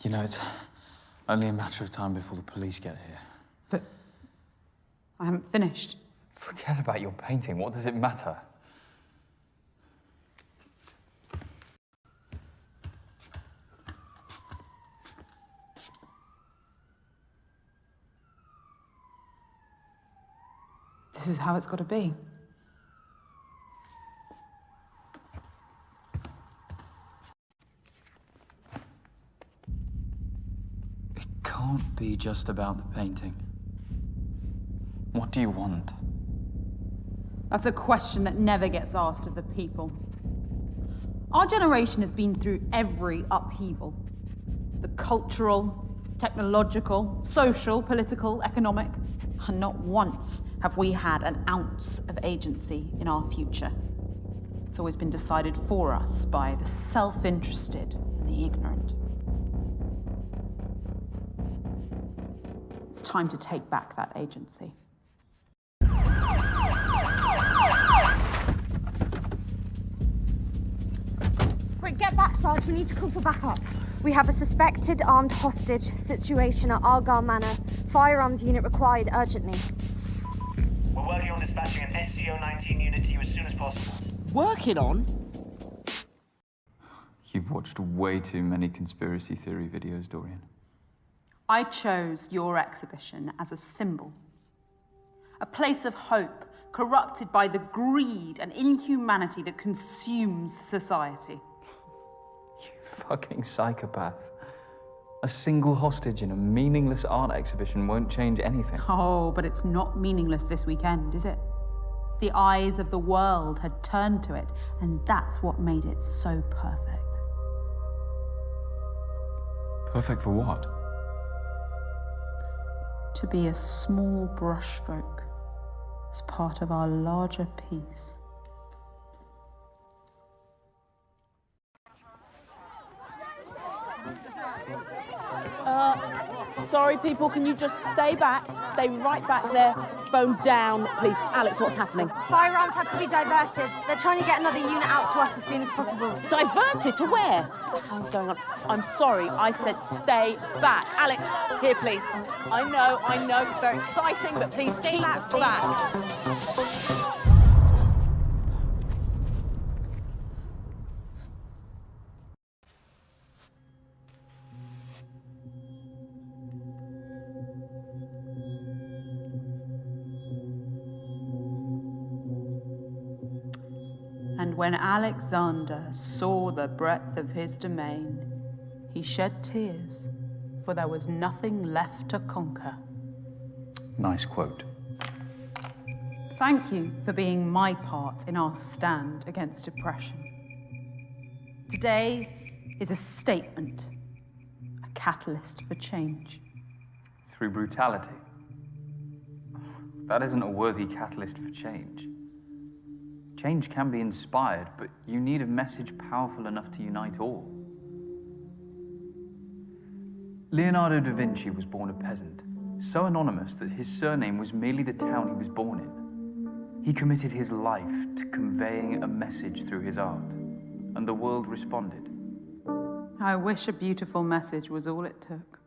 You know, it's only a matter of time before the police get here. But I haven't finished. Forget about your painting. What does it matter? This is how it's got to be. It can't be just about the painting. What do you want? That's a question that never gets asked of the people. Our generation has been through every upheaval. The cultural, technological, social, political, economic. And not once have we had an ounce of agency in our future. It's always been decided for us by the self-interested and the ignorant. It's time to take back that agency. Quick, get back, Sarge. We need to call for backup. We have a suspected armed hostage situation at Argyle Manor. Firearms unit required urgently. We're working on dispatching an SCO-19 unit to you as soon as possible. Working on? You've watched way too many conspiracy theory videos, Dorian. I chose your exhibition as a symbol. A place of hope, corrupted by the greed and inhumanity that consumes society. You fucking psychopath. A single hostage in a meaningless art exhibition won't change anything. Oh, but it's not meaningless this weekend, is it? The eyes of the world had turned to it, and that's what made it so perfect. Perfect for what? To be a small brushstroke as part of our larger piece. Sorry, people, can you just stay back? Stay right back there. Phone down, please. Alex, what's happening? Firearms had to be diverted. They're trying to get another unit out to us as soon as possible. Diverted to where? What's going on? I'm sorry, I said stay back. Alex, here, please. I know, it's very exciting, but please stay back. And when Alexander saw the breadth of his domain, he shed tears, for there was nothing left to conquer. Nice quote. Thank you for being my part in our stand against oppression. Today is a statement, a catalyst for change. Through brutality. That isn't a worthy catalyst for change. Change can be inspired, but you need a message powerful enough to unite all. Leonardo da Vinci was born a peasant, so anonymous that his surname was merely the town he was born in. He committed his life to conveying a message through his art, and the world responded. I wish a beautiful message was all it took.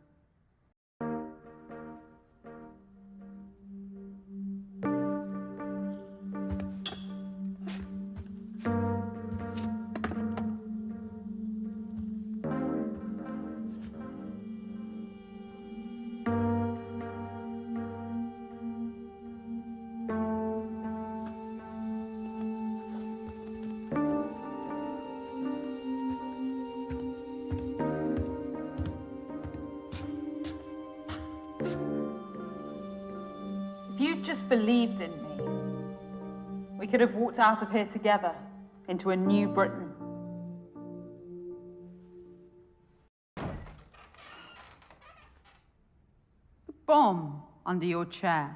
If you'd just believed in me, we could have walked out of here together into a new Britain. The bomb under your chair.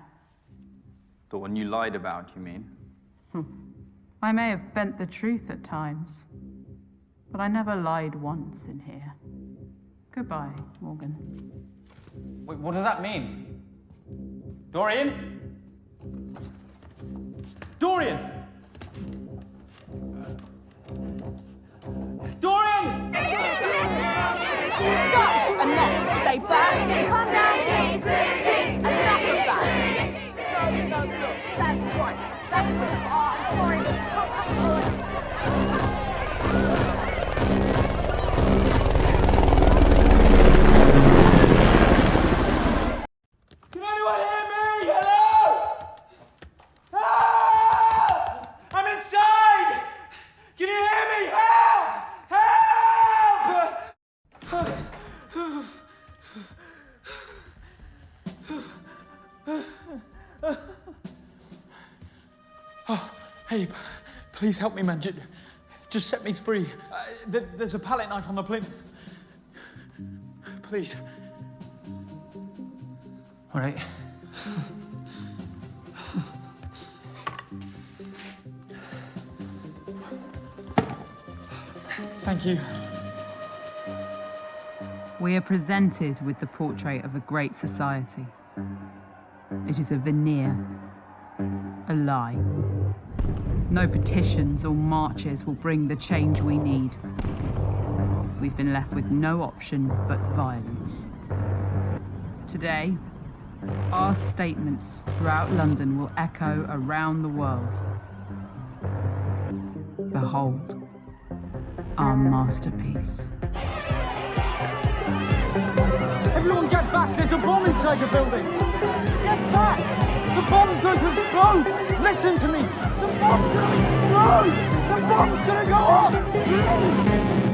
The one you lied about, you mean? I may have bent the truth at times, but I never lied once in here. Goodbye, Morgan. Wait, what does that mean? Dorian? Dorian! Dorian! Stop! Enough! Stay back! Calm down, please! Please, enough of that! No, look, that's right. That's it. Oh, I'm sorry. Can anyone hear me? Hello? Ah! I'm inside! Can you hear me? Help! Help! Oh, hey, please help me, man. Just set me free. There's a palette knife on the plinth. Please. All right. Thank you. We are presented with the portrait of a great society. It is a veneer, a lie. No petitions or marches will bring the change we need. We've been left with no option but violence. Today, our statements throughout London will echo around the world. Behold, our masterpiece. Everyone get back! There's a bomb inside the building! Get back! The bomb's going to explode! Listen to me! The bomb's going to explode! The bomb's going to go off! Please!